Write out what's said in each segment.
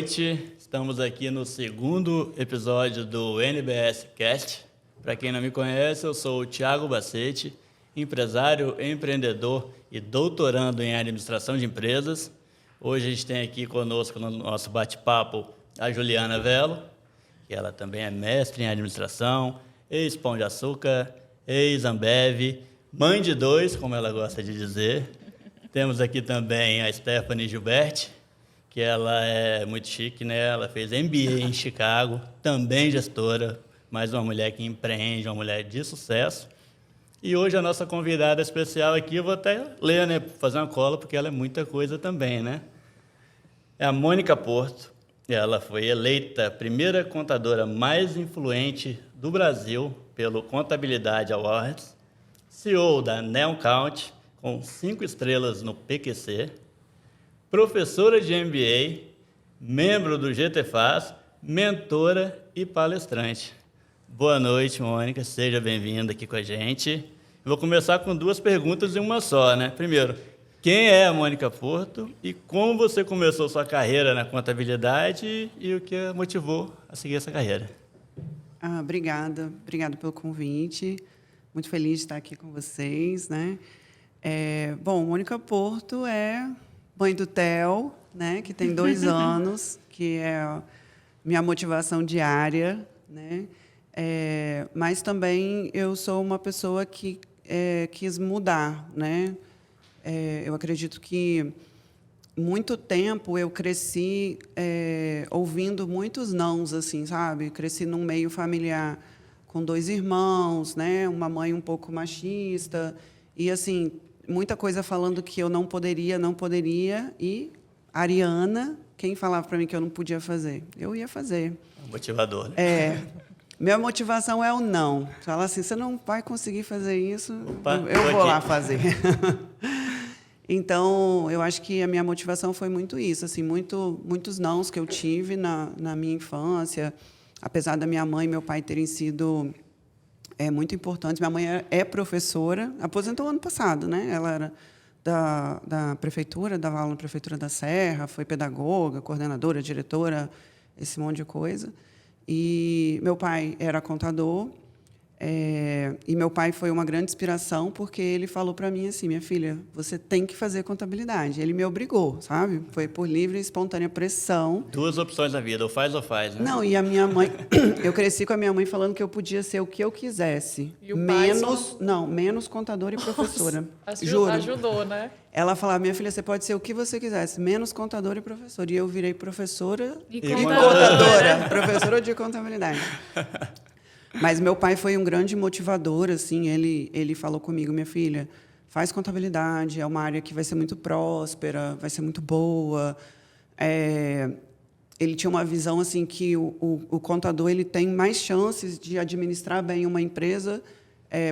noite. Estamos aqui no segundo episódio do NBS Cast. Para quem não me conhece, eu sou o Thiago Bacete, empresário, empreendedor e doutorando em administração de empresas. Hoje a gente tem aqui conosco no nosso bate-papo a Juliana Velo, que ela também é mestre em administração, ex-Pão de Açúcar, ex-Ambev, mãe de dois, como ela gosta de dizer. Temos aqui também a Stephanie Gilberti, que ela é muito chique, né? Ela fez MBA em Chicago, também gestora, mais uma mulher que empreende, uma mulher de sucesso. E hoje a nossa convidada especial aqui, eu vou até ler, né? Fazer uma cola, porque ela é muita coisa também, né? É a Mônica Porto. Ela foi eleita a primeira contadora mais influente do Brasil pelo Contabilidade Awards, CEO da Neon Count, com 5 estrelas no PQC, professora de MBA, membro do GTFAS, mentora e palestrante. Boa noite, Mônica. Seja bem-vinda aqui com a gente. Vou começar com 2 perguntas em uma só, né? Primeiro, quem é a Mônica Porto e como você começou sua carreira na contabilidade e o que a motivou a seguir essa carreira? Obrigada pelo convite. Muito feliz de estar aqui com vocês, né? Bom, Mônica Porto é mãe do Theo, né? Que tem 2 anos, que é a minha motivação diária, né? Mas também eu sou uma pessoa que quis mudar, né? Eu acredito que muito tempo eu cresci ouvindo muitos nãos, assim, sabe? Cresci num meio familiar com 2 irmãos, né? Uma mãe um pouco machista e assim muita coisa falando que eu não poderia e Ariana, quem falava para mim que eu não podia fazer, eu ia fazer. Motivador, né? Minha motivação é o não. Fala assim, você não vai conseguir fazer isso, Opa, eu vou lá fazer. Então, eu acho que a minha motivação foi muito isso, assim, muitos nãos que eu tive na minha infância, apesar da minha mãe e meu pai terem sido muito importantes. Minha mãe é professora, aposentou ano passado, né? Ela era da prefeitura, dava aula na Prefeitura da Serra, foi pedagoga, coordenadora, diretora, esse monte de coisa. E meu pai era contador, e meu pai foi uma grande inspiração, porque ele falou para mim assim, minha filha, você tem que fazer contabilidade. Ele me obrigou, sabe? Foi por livre e espontânea pressão. 2 opções na vida, ou faz, né? Não, e a minha mãe... Eu cresci com a minha mãe falando que eu podia ser o que eu quisesse. E o pai menos contadora e professora. Nossa, Juro. ajudou, né? Ela falava, minha filha, você pode ser o que você quisesse, menos contadora e professora. E eu virei professora E contadora. Professora de contabilidade. Mas meu pai foi um grande motivador, assim, ele falou comigo, minha filha, faz contabilidade, é uma área que vai ser muito próspera, vai ser muito boa. Ele tinha uma visão assim que o contador ele tem mais chances de administrar bem uma empresa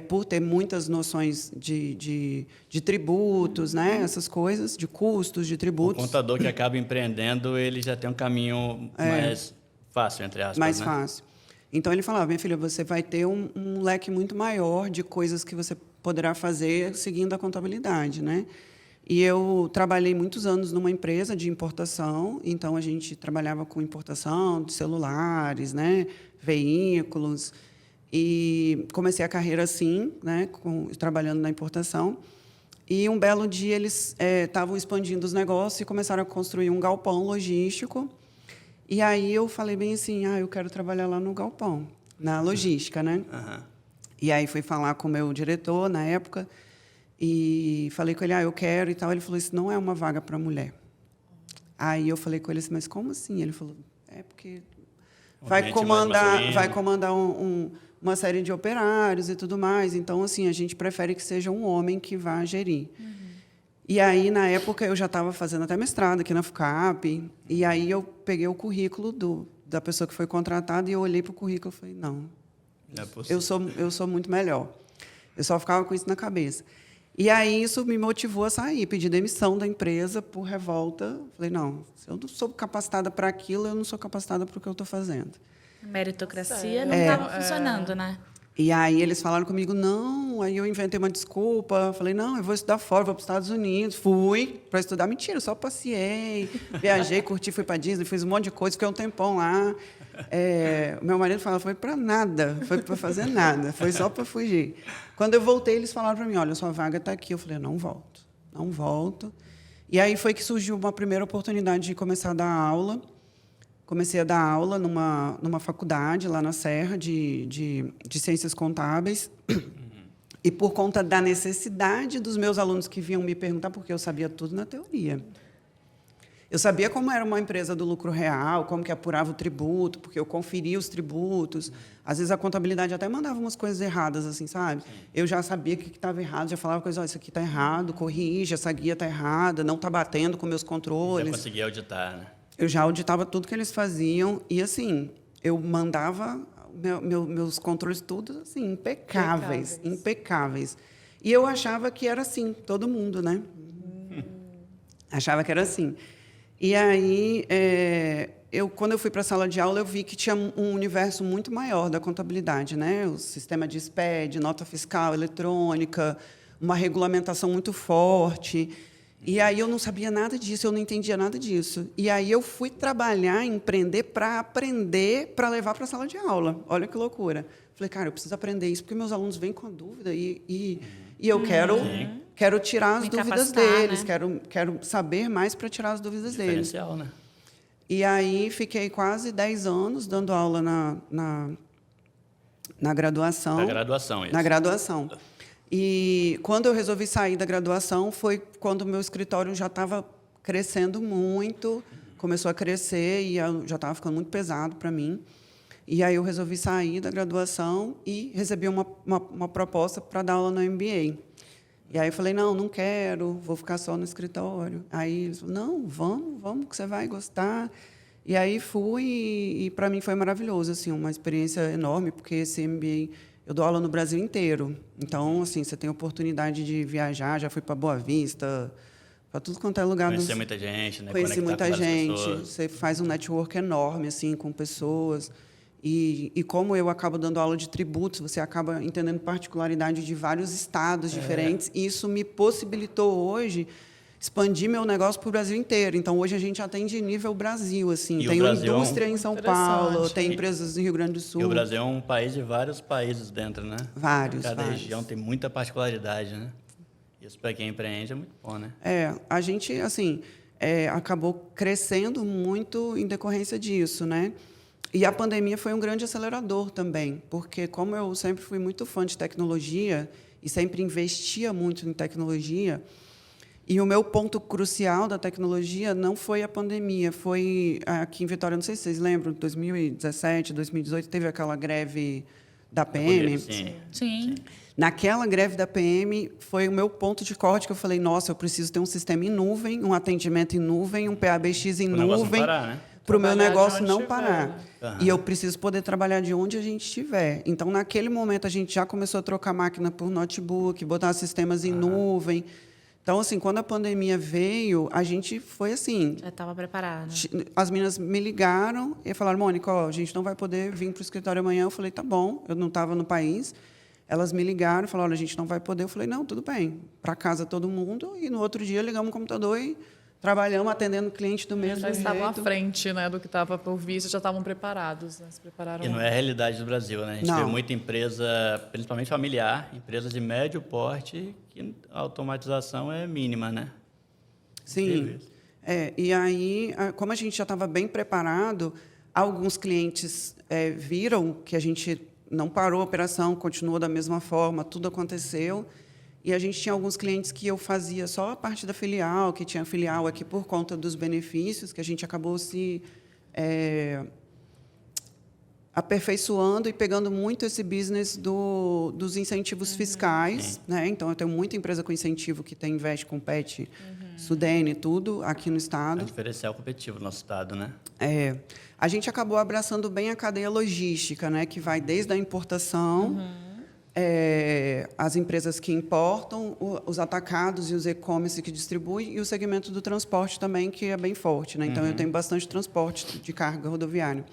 por ter muitas noções de tributos, né? Essas coisas, de custos, de tributos. O contador que acaba empreendendo, ele já tem um caminho mais fácil, entre aspas, mais né? fácil. Então, ele falava, minha filha, você vai ter um leque muito maior de coisas que você poderá fazer seguindo a contabilidade, né? E eu trabalhei muitos anos numa empresa de importação, então a gente trabalhava com importação de celulares, né? Veículos, e comecei a carreira assim, né? Trabalhando na importação. E um belo dia eles estavam expandindo os negócios e começaram a construir um galpão logístico. E aí eu falei bem assim, eu quero trabalhar lá no galpão, na logística, né? Uhum. E aí fui falar com o meu diretor na época e falei com ele, eu quero e tal. Ele falou, isso não é uma vaga para mulher. Aí eu falei com ele assim, mas como assim? Ele falou, porque vai comandar uma série de operários e tudo mais. Então, assim, a gente prefere que seja um homem que vá gerir. Uhum. E aí, na época, eu já estava fazendo até mestrado aqui na FUCAP. E aí eu peguei o currículo da pessoa que foi contratada e eu olhei para o currículo e falei, não é possível. Eu sou muito melhor. Eu só ficava com isso na cabeça. E aí isso me motivou a sair, pedir demissão da empresa por revolta. Falei, não, se eu não sou capacitada para aquilo, eu não sou capacitada para o que eu estou fazendo. Meritocracia não estava funcionando, né? E aí eles falaram comigo, não, não. Aí eu inventei uma desculpa, falei, não, eu vou estudar fora, vou para os Estados Unidos. Fui para estudar. Mentira, só passeei, viajei, curti, fui para Disney, fiz um monte de coisa, fiquei um tempão lá. O meu marido falava, foi para nada, foi para fazer nada, foi só para fugir. Quando eu voltei, eles falaram para mim, olha, sua vaga está aqui. Eu falei, não volto. E aí foi que surgiu uma primeira oportunidade de começar a dar aula. Comecei a dar aula numa faculdade lá na Serra de Ciências Contábeis. E por conta da necessidade dos meus alunos que vinham me perguntar, porque eu sabia tudo na teoria. Eu sabia como era uma empresa do lucro real, como que apurava o tributo, porque eu conferia os tributos. Às vezes a contabilidade até mandava umas coisas erradas, assim, sabe? Eu já sabia o que estava errado, já falava coisa, isso aqui está errado, corrige, essa guia está errada, não está batendo com meus controles. Já conseguia auditar, né? Eu já auditava tudo que eles faziam e, assim, eu mandava meus controles tudo, assim, impecáveis. E eu achava que era assim, todo mundo, né? Achava que era assim. E aí, quando eu fui para a sala de aula, eu vi que tinha um universo muito maior da contabilidade, né? O sistema de SPED, nota fiscal eletrônica, uma regulamentação muito forte. E aí eu não sabia nada disso, eu não entendia nada disso. E aí eu fui trabalhar, empreender para aprender, para levar para a sala de aula. Olha que loucura. Falei, cara, eu preciso aprender isso, porque meus alunos vêm com a dúvida e eu quero tirar as dúvidas deles, né? quero saber mais para tirar as dúvidas deles. Diferencial, né? E aí fiquei quase 10 anos dando aula na graduação. Na graduação, isso. Na graduação. E quando eu resolvi sair da graduação foi quando o meu escritório já estava crescendo muito, começou a crescer e já estava ficando muito pesado para mim. E aí eu resolvi sair da graduação e recebi uma proposta para dar aula no MBA. E aí eu falei, não quero, vou ficar só no escritório. Aí eles falaram, não, vamos, que você vai gostar. E aí fui e para mim foi maravilhoso, assim, uma experiência enorme, porque esse MBA... Eu dou aula no Brasil inteiro. Então, assim, você tem oportunidade de viajar. Já fui para Boa Vista, para tudo quanto é lugar. Conhecer muita gente, né? Conheci muita gente. Pessoas. Você faz um network enorme, assim, com pessoas. E como eu acabo dando aula de tributos, você acaba entendendo particularidade de vários estados diferentes. E isso me possibilitou hoje expandir meu negócio para o Brasil inteiro. Então, hoje a gente atende nível Brasil, assim. Tem uma indústria em São Paulo, tem empresas no Rio Grande do Sul. E o Brasil é um país de vários países dentro, né? Vários. Cada região tem muita particularidade, né? Isso, para quem empreende, é muito bom, né? A gente, assim, acabou crescendo muito em decorrência disso, né? E a pandemia foi um grande acelerador também, porque como eu sempre fui muito fã de tecnologia e sempre investia muito em tecnologia, e o meu ponto crucial da tecnologia não foi a pandemia, foi aqui em Vitória, não sei se vocês lembram, 2017, 2018, teve aquela greve da PM. Sim. Naquela greve da PM, foi o meu ponto de corte que eu falei, nossa, eu preciso ter um sistema em nuvem, um atendimento em nuvem, um PABX em nuvem, para o meu negócio não parar. E eu preciso poder trabalhar de onde a gente estiver. Então, naquele momento, a gente já começou a trocar máquina por notebook, botar sistemas em nuvem. Então, assim, quando a pandemia veio, a gente foi assim... Já estava preparada. As meninas me ligaram e falaram, Mônica, a gente não vai poder vir para o escritório amanhã. Eu falei, tá bom, eu não estava no país. Elas me ligaram e falaram, olha, a gente não vai poder. Eu falei, não, tudo bem. Para casa todo mundo. E no outro dia ligamos o computador e trabalhamos atendendo o cliente do mesmo jeito. Já estavam à frente, né, do que estava por vir, já estavam preparados, né? Se prepararam. E não é a realidade do Brasil, né? A gente vê muita empresa, principalmente familiar, empresas de médio porte, que a automatização é mínima, né? Sim. E aí, como a gente já estava bem preparado, alguns clientes viram que a gente não parou a operação, continuou da mesma forma, tudo aconteceu. E a gente tinha alguns clientes que eu fazia só a parte da filial, que tinha filial aqui por conta dos benefícios, que a gente acabou se aperfeiçoando e pegando muito esse business dos incentivos fiscais. Né? Então, eu tenho muita empresa com incentivo que investe com PET, Sudene, tudo aqui no estado. É um diferencial competitivo no nosso estado, né? A gente acabou abraçando bem a cadeia logística, né? Que vai desde a importação... as empresas que importam, os atacados e os e-commerce que distribuem, e o segmento do transporte também, que é bem forte. Né? Então, eu tenho bastante transporte de carga rodoviária.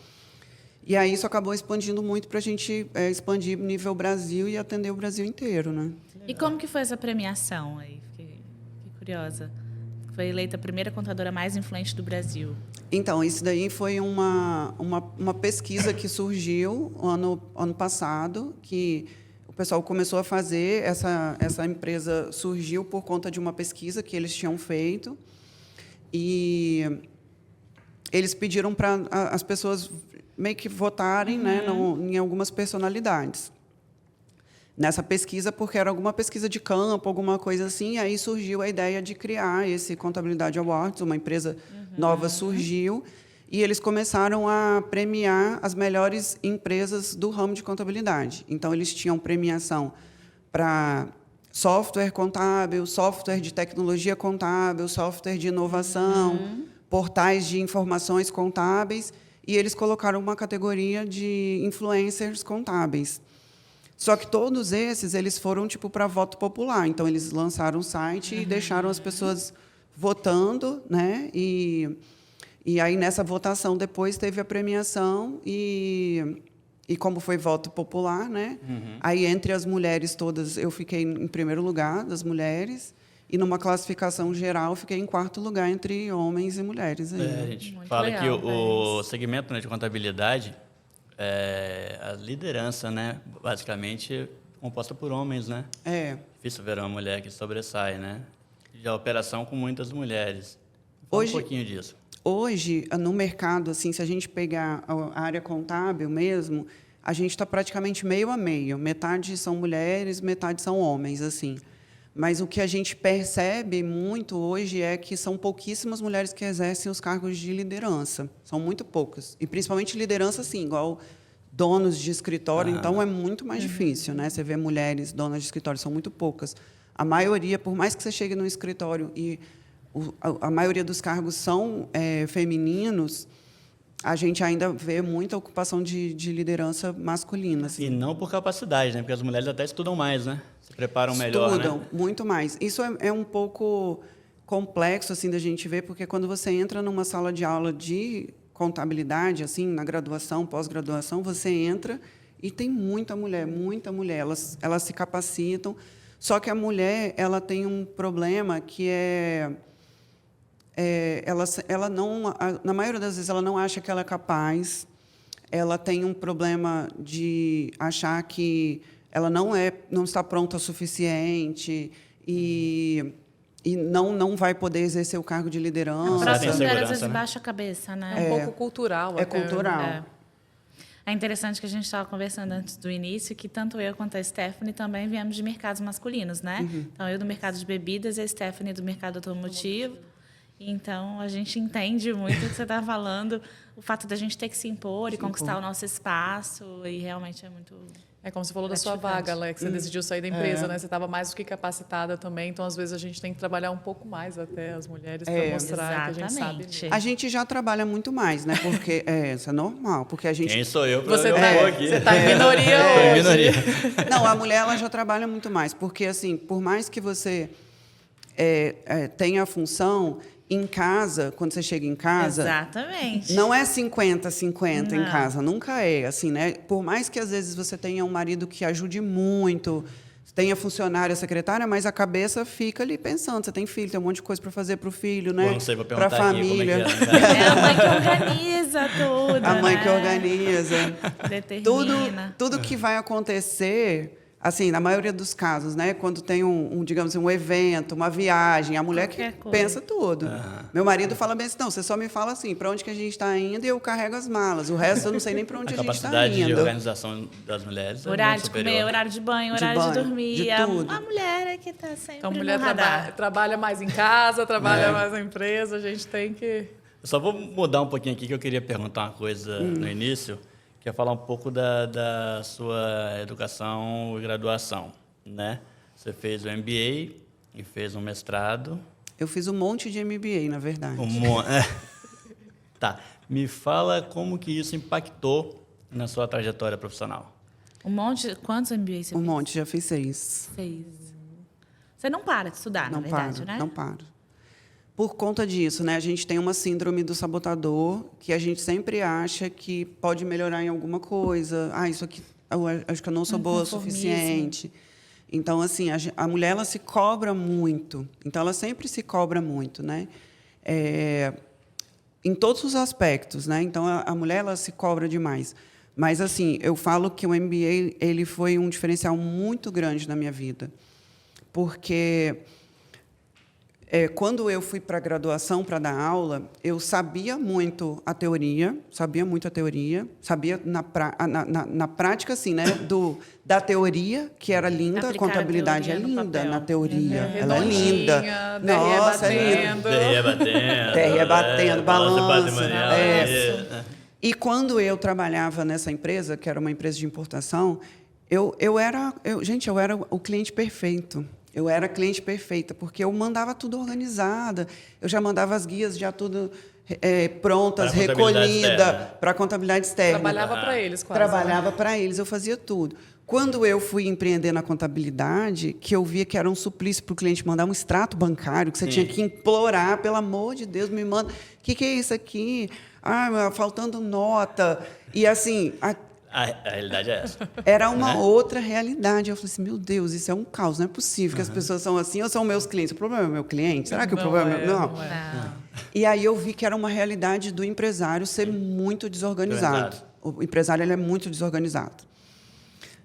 E aí isso acabou expandindo muito para a gente expandir nível Brasil e atender o Brasil inteiro. Né? E como que foi essa premiação aí? Fiquei curiosa. Foi eleita a primeira contadora mais influente do Brasil. Então, isso daí foi uma pesquisa que surgiu ano passado, que o pessoal começou a fazer. Essa empresa surgiu por conta de uma pesquisa que eles tinham feito. E eles pediram para as pessoas meio que votarem, né, em algumas personalidades. Nessa pesquisa, porque era alguma pesquisa de campo, alguma coisa assim, aí surgiu a ideia de criar esse Contabilidade Awards, uma empresa nova surgiu, e eles começaram a premiar as melhores empresas do ramo de contabilidade. Então, eles tinham premiação para software contábil, software de tecnologia contábil, software de inovação, portais de informações contábeis, e eles colocaram uma categoria de influencers contábeis. Só que todos esses eles foram tipo para voto popular. Então eles lançaram um site e deixaram as pessoas votando, né? E aí nessa votação depois teve a premiação e como foi voto popular, né? Aí entre as mulheres todas eu fiquei em primeiro lugar das mulheres e numa classificação geral fiquei em quarto lugar entre homens e mulheres. A gente Muito fala legal, que o segmento, né, de contabilidade a liderança, né, basicamente composta por homens, né? Difícil ver uma mulher que sobressai, né? Já a operação com muitas mulheres. Fala um pouquinho disso. Hoje, no mercado, assim, se a gente pegar a área contábil mesmo, a gente está praticamente meio a meio. Metade são mulheres, metade são homens, assim. Mas o que a gente percebe muito hoje é que são pouquíssimas mulheres que exercem os cargos de liderança. São muito poucas. E, principalmente, liderança, assim, igual donos de escritório. Então, é muito mais difícil, né? Você vê mulheres donas de escritório, são muito poucas. A maioria, por mais que você chegue no escritório e a maioria dos cargos são femininos, a gente ainda vê muita ocupação de liderança masculina. Assim. E não por capacidade, né? Porque as mulheres até estudam mais, né? Se preparam melhor, Estudam né? muito mais. Isso é um pouco complexo assim da gente ver, porque quando você entra numa sala de aula de contabilidade, assim, na graduação, pós-graduação, você entra e tem muita mulher, muita mulher. Elas se capacitam. Só que a mulher ela tem um problema que ela não, na maioria das vezes, ela não acha que ela é capaz. Ela tem um problema de achar que ela não está pronta o suficiente e não vai poder exercer o cargo de liderança. A próxima mulher, às vezes, né? baixa a cabeça, né? É um pouco cultural. É até. cultural. É interessante que a gente estava conversando antes do início que tanto eu quanto a Stephanie também viemos de mercados masculinos, né? Então, eu do mercado de bebidas e a Stephanie do mercado automotivo. Então, a gente entende muito o que você está falando, o fato da gente ter que se impor e conquistar o nosso espaço, e realmente é muito... É como você falou da sua vaga, Alex, você decidiu sair da empresa, né? Você estava mais do que capacitada também, então às vezes a gente tem que trabalhar um pouco mais até as mulheres para mostrar que a gente sabe. Exatamente. A gente já trabalha muito mais, né? Porque isso é normal, porque a gente Quem sou eu para Você eu aqui? Você está em minoria Tô em hoje. minoria. Não, a mulher ela já trabalha muito mais, porque assim, por mais que você tenha a função em casa, quando você chega em casa, Exatamente. não é 50-50 em Não. casa, nunca é assim, né? Por mais que às vezes você tenha um marido que ajude muito, tenha funcionária, secretária, mas a cabeça fica ali pensando, você tem filho, tem um monte de coisa para fazer para o filho, né? Bom, não sei, vou Para a perguntar aqui como é que família. é. É a mãe que organiza tudo, A mãe né? que organiza. Determina. Tudo que vai acontecer, assim, na maioria dos casos, né? Quando tem digamos assim, um evento, uma viagem, a mulher Qualquer que coisa. pensa tudo. Meu marido fala bem assim, não, você só me fala assim, para onde que a gente está indo e eu carrego as malas. O resto eu não sei nem para onde A a gente está capacidade de indo. organização das mulheres é Horário muito de superior. comer, horário de banho, De horário de banho, dormir. de A tudo. mulher é que está sempre Então, a no mulher radar. trabalha mais em casa, trabalha mais na empresa, a gente tem que... Eu só vou mudar um pouquinho aqui, que eu queria perguntar uma coisa no início, que é falar um pouco da sua educação e graduação, né? Você fez o MBA e fez um mestrado. Eu fiz um monte de MBA, na verdade. Tá. Me fala como que isso impactou na sua trajetória profissional. Um monte... Quantos MBA você Um fez? monte, já fiz 6. 6. Você não para de estudar, Não na verdade, paro, né? não paro. Por conta disso, né, a gente tem uma síndrome do sabotador, que a gente sempre acha que pode melhorar em alguma coisa. Isso aqui, eu acho que eu não sou boa o conformismo. suficiente. Então, assim, a mulher ela se cobra muito. Então, ela sempre se cobra muito, né? Em todos os aspectos, né? Então, a mulher ela se cobra demais. Mas, assim, eu falo que o MBA ele foi um diferencial muito grande na minha vida. Porque quando eu fui para a graduação para dar aula, eu sabia muito a teoria, sabia na prática, assim, né, da teoria, que era linda, a contabilidade é linda na teoria, ela é linda. Nossa, é linda. TRE batendo, balança. E quando eu trabalhava nessa empresa, que era uma empresa de importação, eu era o cliente perfeito. Eu era a cliente perfeita, porque eu mandava tudo organizada, eu já mandava as guias já tudo prontas, recolhida para a contabilidade externa. Trabalhava para eles, quase. Trabalhava para eles, eu fazia tudo. Quando eu fui empreender na contabilidade, que eu via que era um suplício para o cliente mandar um extrato bancário, que você tinha que implorar, pelo amor de Deus, me manda. O que é isso aqui? Faltando nota. E assim. A realidade é essa. Era uma outra realidade. Eu falei assim, meu Deus, isso é um caos. Não é possível que as pessoas são assim ou são meus clientes. O problema é o meu cliente? Será que o problema é... Não. E aí eu vi que era uma realidade do empresário ser muito desorganizado. O empresário ele é muito desorganizado.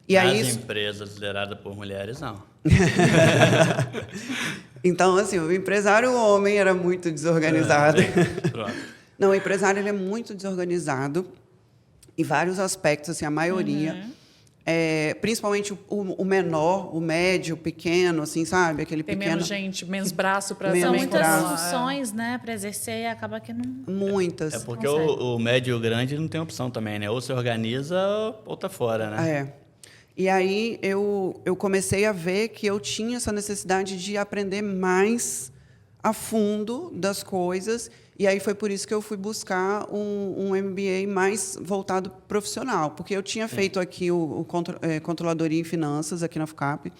E As aí, empresas lideradas por mulheres, não. Então, assim, o empresário o homem era muito desorganizado. Pronto. Não, o empresário ele é muito desorganizado. Em vários aspectos, assim, a maioria. Principalmente o menor, o médio, o pequeno, assim, sabe? Aquele Tem pequeno... menos gente, menos braço para... São Menos muitas braço. funções, né, para exercer e acaba que não... Muitas. É porque o médio e o grande não tem opção também, né? Ou se organiza ou tá fora, né? E aí eu comecei a ver que eu tinha essa necessidade de aprender mais a fundo das coisas. E aí foi por isso que eu fui buscar um MBA mais voltado profissional, porque eu tinha feito aqui o Controladoria em Finanças, aqui na FUCAP.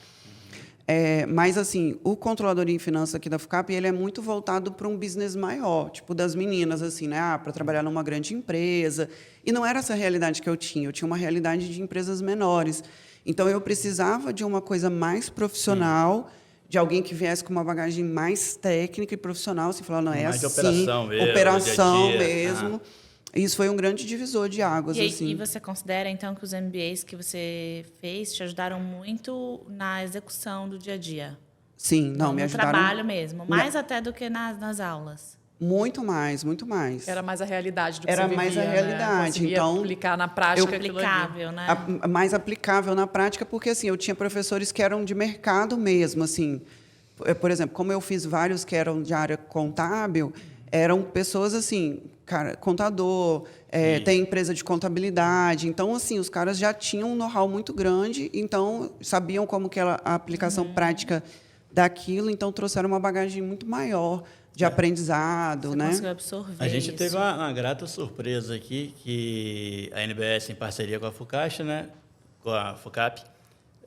Mas, assim, o Controladoria em Finanças aqui da FUCAP, ele é muito voltado para um business maior, tipo das meninas, assim, né? Para trabalhar numa grande empresa. E não era essa a realidade que eu tinha uma realidade de empresas menores. Então, eu precisava de uma coisa mais profissional, de alguém que viesse com uma bagagem mais técnica e profissional, assim, falar, não, é mais assim, de operação mesmo, operação dia a dia. mesmo. Isso foi um grande divisor de águas, assim. E você considera, então, que os MBAs que você fez te ajudaram muito na execução do dia a dia? Sim, não, me ajudaram. No trabalho mesmo, mais até do que nas aulas. Muito mais, muito mais. Era mais a realidade do que Era você mais vivia, a realidade. Né? Então, aplicar na prática. Aplicável, né? Mais aplicável na prática, porque assim, eu tinha professores que eram de mercado mesmo, assim. Por exemplo, como eu fiz vários que eram de área contábil, eram pessoas assim, cara, contador, tem empresa de contabilidade. Então, assim, os caras já tinham um know-how muito grande, então sabiam como que era a aplicação prática daquilo, então trouxeram uma bagagem muito maior de aprendizado, Você né? conseguiu absorver A gente isso. teve uma grata surpresa aqui, que a NBS, em parceria com a FUCAP, né? Com a FUCAP,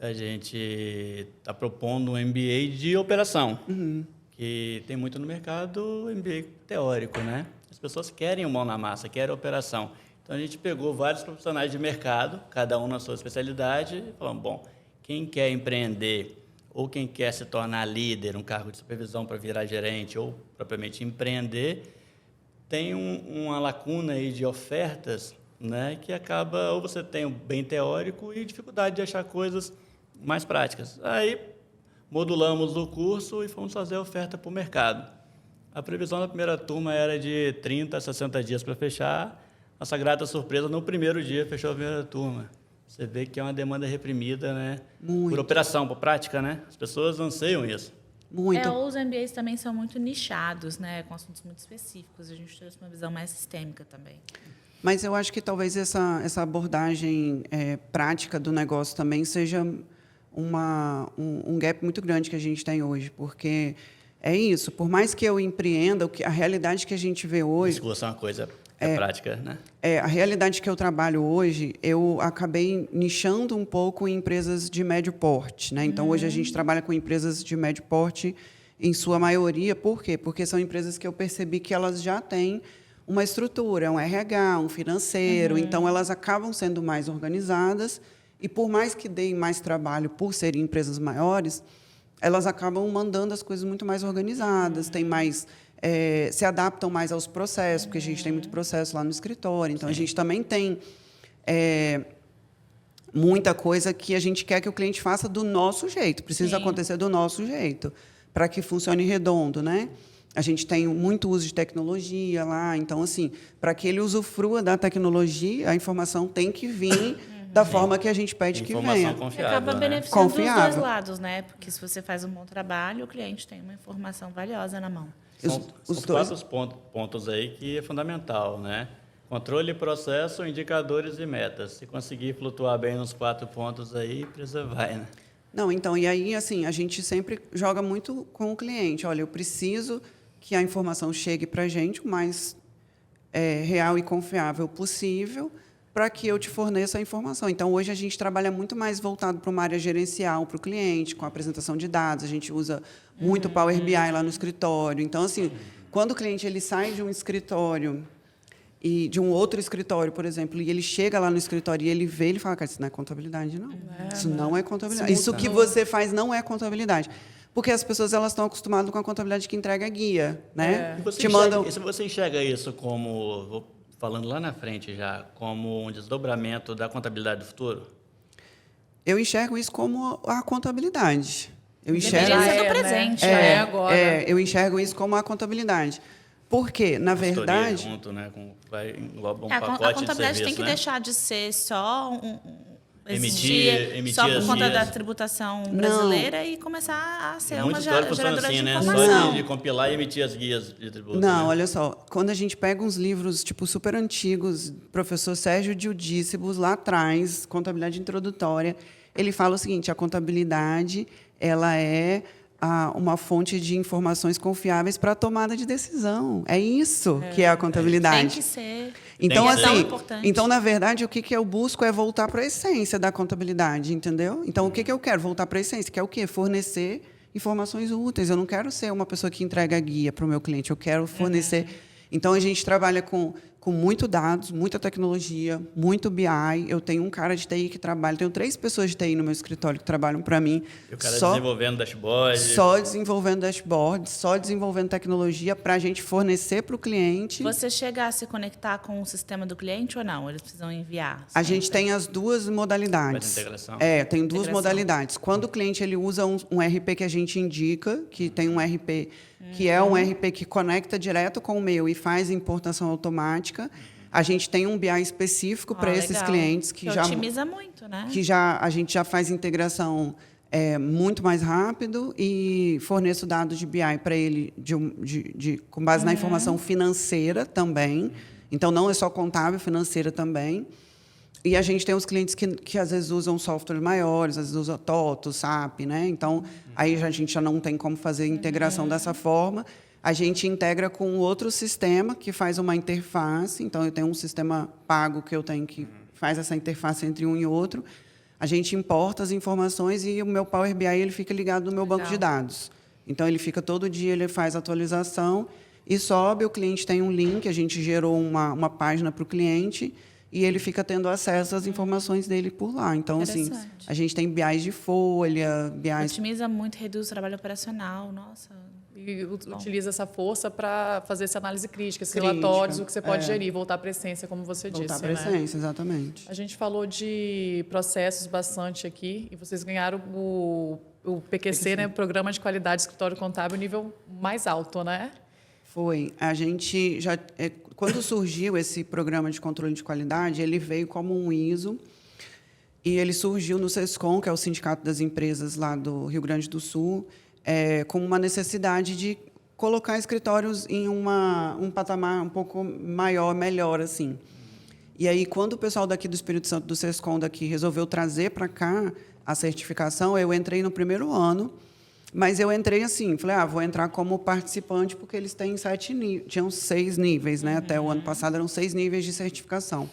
a gente está propondo um MBA de operação, que tem muito no mercado MBA teórico, né? As pessoas querem o mão na massa, querem operação. Então, a gente pegou vários profissionais de mercado, cada um na sua especialidade, e falamos, bom, quem quer empreender ou quem quer se tornar líder, um cargo de supervisão para virar gerente ou propriamente empreender, tem uma lacuna aí de ofertas, né, que acaba, ou você tem o bem teórico e dificuldade de achar coisas mais práticas. Aí, modulamos o curso e fomos fazer a oferta para o mercado. A previsão da primeira turma era de 30 a 60 dias para fechar. Nossa grata surpresa, no primeiro dia, fechou a primeira turma. Você vê que é uma demanda reprimida, né? Muito. Por operação, por prática, né? As pessoas anseiam isso. Muito. Os MBAs também são muito nichados, né? Com assuntos muito específicos. A gente trouxe uma visão mais sistêmica também. Mas eu acho que talvez essa abordagem prática do negócio também seja um gap muito grande que a gente tem hoje, porque é isso, por mais que eu empreenda, a realidade que a gente vê hoje... Discurso é uma coisa prática, né? A realidade que eu trabalho hoje, eu acabei nichando um pouco em empresas de médio porte, né? Então, hoje a gente trabalha com empresas de médio porte em sua maioria. Por quê? Porque são empresas que eu percebi que elas já têm uma estrutura, um RH, um financeiro. Então, elas acabam sendo mais organizadas E por mais que deem mais trabalho por serem empresas maiores, elas acabam mandando as coisas muito mais organizadas, tem mais, se adaptam mais aos processos, porque a gente tem muito processo lá no escritório. Então, a gente também tem muita coisa que a gente quer que o cliente faça do nosso jeito, precisa acontecer do nosso jeito, para que funcione redondo, né? A gente tem muito uso de tecnologia lá, então, assim, para que ele usufrua da tecnologia, a informação tem que vir da forma que a gente pede que venha. Informação confiável, Acaba né? beneficiando dos dois Confiável. lados, né? Porque se você faz um bom trabalho, o cliente tem uma informação valiosa na mão. São Os quatro dois. pontos aí que é fundamental, né? Controle, processo, indicadores e metas. Se conseguir flutuar bem nos 4 pontos aí, a empresa vai, né? Não, então, e aí, assim, a gente sempre joga muito com o cliente. Olha, eu preciso que a informação chegue para a gente o mais real e confiável possível para que eu te forneça a informação. Então, hoje, a gente trabalha muito mais voltado para uma área gerencial, para o cliente, com a apresentação de dados. A gente usa muito Power BI lá no escritório. Então, assim, quando o cliente ele sai de um escritório e de um outro escritório, por exemplo, e ele chega lá no escritório e ele vê, ele fala, cara, isso não é contabilidade, não. Isso não é contabilidade. Isso que você faz não é contabilidade. Porque as pessoas elas estão acostumadas com a contabilidade que entrega guia, né? E você Te mandam... você enxerga isso como, falando lá na frente já, como um desdobramento da contabilidade do futuro? Eu enxergo isso como a contabilidade. Eu enxergo, Deveria ser do né? presente, Já né? agora. eu enxergo isso como a contabilidade. Porque, na Consultoria verdade, junto, né? Vai engloba um A pacote contabilidade de serviço, tem que né? deixar de ser só Emitir só por as conta da guias. tributação brasileira e começar a ser uma Muito história funciona geradora assim, de né? informação. Só de compilar e emitir as guias de tributo. não, né? olha só, quando a gente pega uns livros tipo super antigos, professor Sérgio Dildícibus lá atrás, contabilidade introdutória, ele fala o seguinte: a contabilidade ela é uma fonte de informações confiáveis para a tomada de decisão. É isso que é a contabilidade. Tem que ser. Então, Tem que ser. assim, Importante. então, na verdade, o que eu busco é voltar para a essência da contabilidade, entendeu? Então, o que eu quero? Voltar para a essência, que é o quê? Fornecer informações úteis. Eu não quero ser uma pessoa que entrega guia para o meu cliente, eu quero fornecer. Então, a gente trabalha com muito dados, muita tecnologia, muito BI. Eu tenho um cara de TI que trabalha, tenho 3 pessoas de TI no meu escritório que trabalham para mim. E o cara desenvolvendo dashboard. Só desenvolvendo dashboard, só desenvolvendo tecnologia para a gente fornecer para o cliente. Você chega a se conectar com o sistema do cliente ou não? Eles precisam enviar? A gente tem as duas modalidades. Faz integração? Tem duas Integração. modalidades. Quando o cliente ele usa um RP que a gente indica, que tem um RP que é um RP que conecta direto com o meu e faz importação automática, a gente tem um BI específico para esses Legal. clientes que já otimiza muito, né? a gente já faz integração muito mais rápido e forneço dados de BI para ele com base na informação financeira também. Então, não é só contábil, financeira também. E a gente tem os clientes que às vezes usam softwares maiores, às vezes usam TOTO, SAP, né? Então, aí a gente já não tem como fazer integração dessa forma. A gente integra com outro sistema que faz uma interface. Então, eu tenho um sistema pago que eu tenho que faz essa interface entre um e outro. A gente importa as informações e o meu Power BI ele fica ligado no meu banco de dados. Então, ele fica todo dia, ele faz atualização e sobe. O cliente tem um link, a gente gerou uma página para o cliente e ele fica tendo acesso às informações dele por lá. Então, assim, Interessante. a gente tem BIs de folha, BIs... Otimiza muito, reduz o trabalho operacional. Nossa. E utiliza essa força para fazer essa análise crítica, esses Crítica, relatórios, o que você pode gerir, voltar para a essência, como você Voltar disse. para a né? essência, exatamente. A gente falou de processos bastante aqui, e vocês ganharam o PQC, né, Programa de Qualidade de Escritório Contábil, nível mais alto, né? Foi. A gente já... quando surgiu esse programa de controle de qualidade, ele veio como um ISO e ele surgiu no SESCOM, que é o Sindicato das Empresas lá do Rio Grande do Sul, com uma necessidade de colocar escritórios em um patamar um pouco maior, melhor, assim. E aí, quando o pessoal daqui do Espírito Santo, do SESCOM daqui, resolveu trazer para cá a certificação, eu entrei no primeiro ano, mas eu entrei assim, falei, vou entrar como participante, porque eles têm tinham 6 níveis, né? Até o ano passado eram 6 níveis de certificação.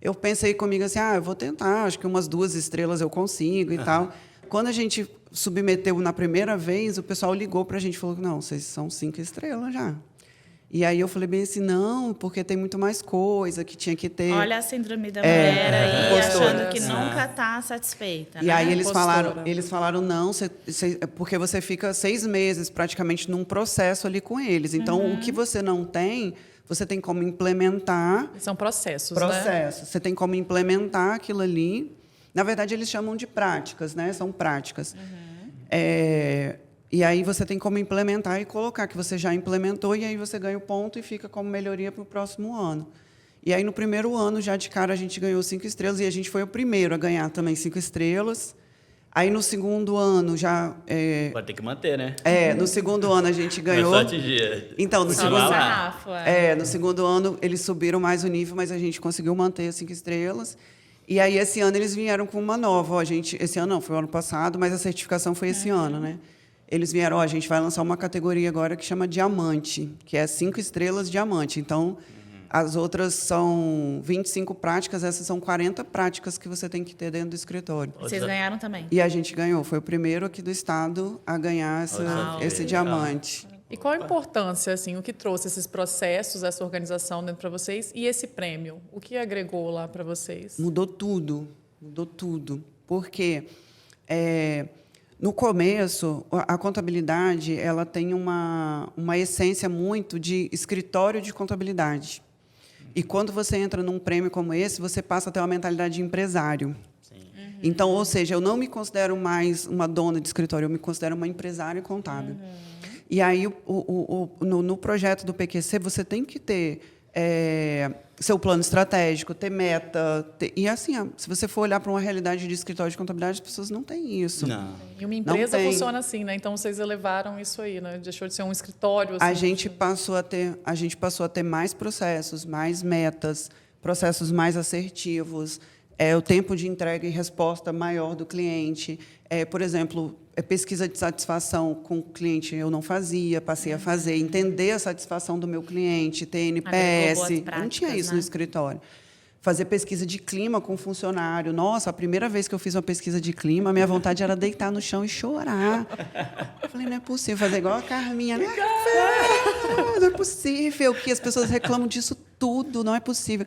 Eu pensei comigo assim, eu vou tentar, acho que umas 2 estrelas eu consigo e tal. Quando a gente submeteu na primeira vez, o pessoal ligou para a gente e falou, não, vocês são 5 estrelas já. E aí eu falei bem assim, não, porque tem muito mais coisa que tinha que ter. Olha a síndrome da mulher aí, postura. achando que nunca está satisfeita. E né? aí Postura. eles falaram não, porque você fica 6 meses praticamente num processo ali com eles. Então, o que você não tem, você tem como implementar. São processos, né? Processos. Você tem como implementar aquilo ali. Na verdade, eles chamam de práticas, né? São práticas. E aí você tem como implementar e colocar que você já implementou, e aí você ganha o ponto e fica como melhoria para o próximo ano. E aí, no primeiro ano, já de cara, a gente ganhou 5 estrelas, e a gente foi o primeiro a ganhar também 5 estrelas. Aí, no segundo ano, já... Pode ter que manter, né? no segundo ano, a gente ganhou... Não é só atingir. Então, no Só segundo, no sarrafo, é. no segundo ano, eles subiram mais o nível, mas a gente conseguiu manter as 5 estrelas. E aí, esse ano, eles vieram com uma nova. Ó, esse ano não, foi o ano passado, mas a certificação foi esse ano, né? Eles vieram, ó, a gente vai lançar uma categoria agora que chama Diamante, que é 5 estrelas Diamante. Então, as outras são 25 práticas, essas são 40 práticas que você tem que ter dentro do escritório. Vocês ganharam também. E a gente ganhou, foi o primeiro aqui do estado a ganhar esse diamante. E qual a importância, assim, o que trouxe esses processos, essa organização dentro para vocês e esse prêmio? O que agregou lá para vocês? Mudou tudo. Porque no começo, a contabilidade ela tem uma essência muito de escritório de contabilidade. E quando você entra num prêmio como esse, você passa a ter uma mentalidade de empresário. Então, ou seja, eu não me considero mais uma dona de escritório, eu me considero uma empresária contábil. E aí, no projeto do PQC, você tem que ter seu plano estratégico, ter meta. E, assim, se você for olhar para uma realidade de escritório de contabilidade, as pessoas não têm isso. Não. E uma empresa funciona assim, né? Então, vocês elevaram isso aí, né? Deixou de ser um escritório. Assim, A gente passou a ter mais processos, mais metas, processos mais assertivos, o tempo de entrega e resposta maior do cliente. Por exemplo, pesquisa de satisfação com o cliente eu não fazia, passei a fazer, entender a satisfação do meu cliente, ter NPS. Eu não tinha isso no escritório. Fazer pesquisa de clima com funcionário. Nossa, a primeira vez que eu fiz uma pesquisa de clima, a minha vontade era deitar no chão e chorar. Eu falei, não é possível fazer igual a Carminha. Não é possível que as pessoas reclamam disso tudo, não é possível.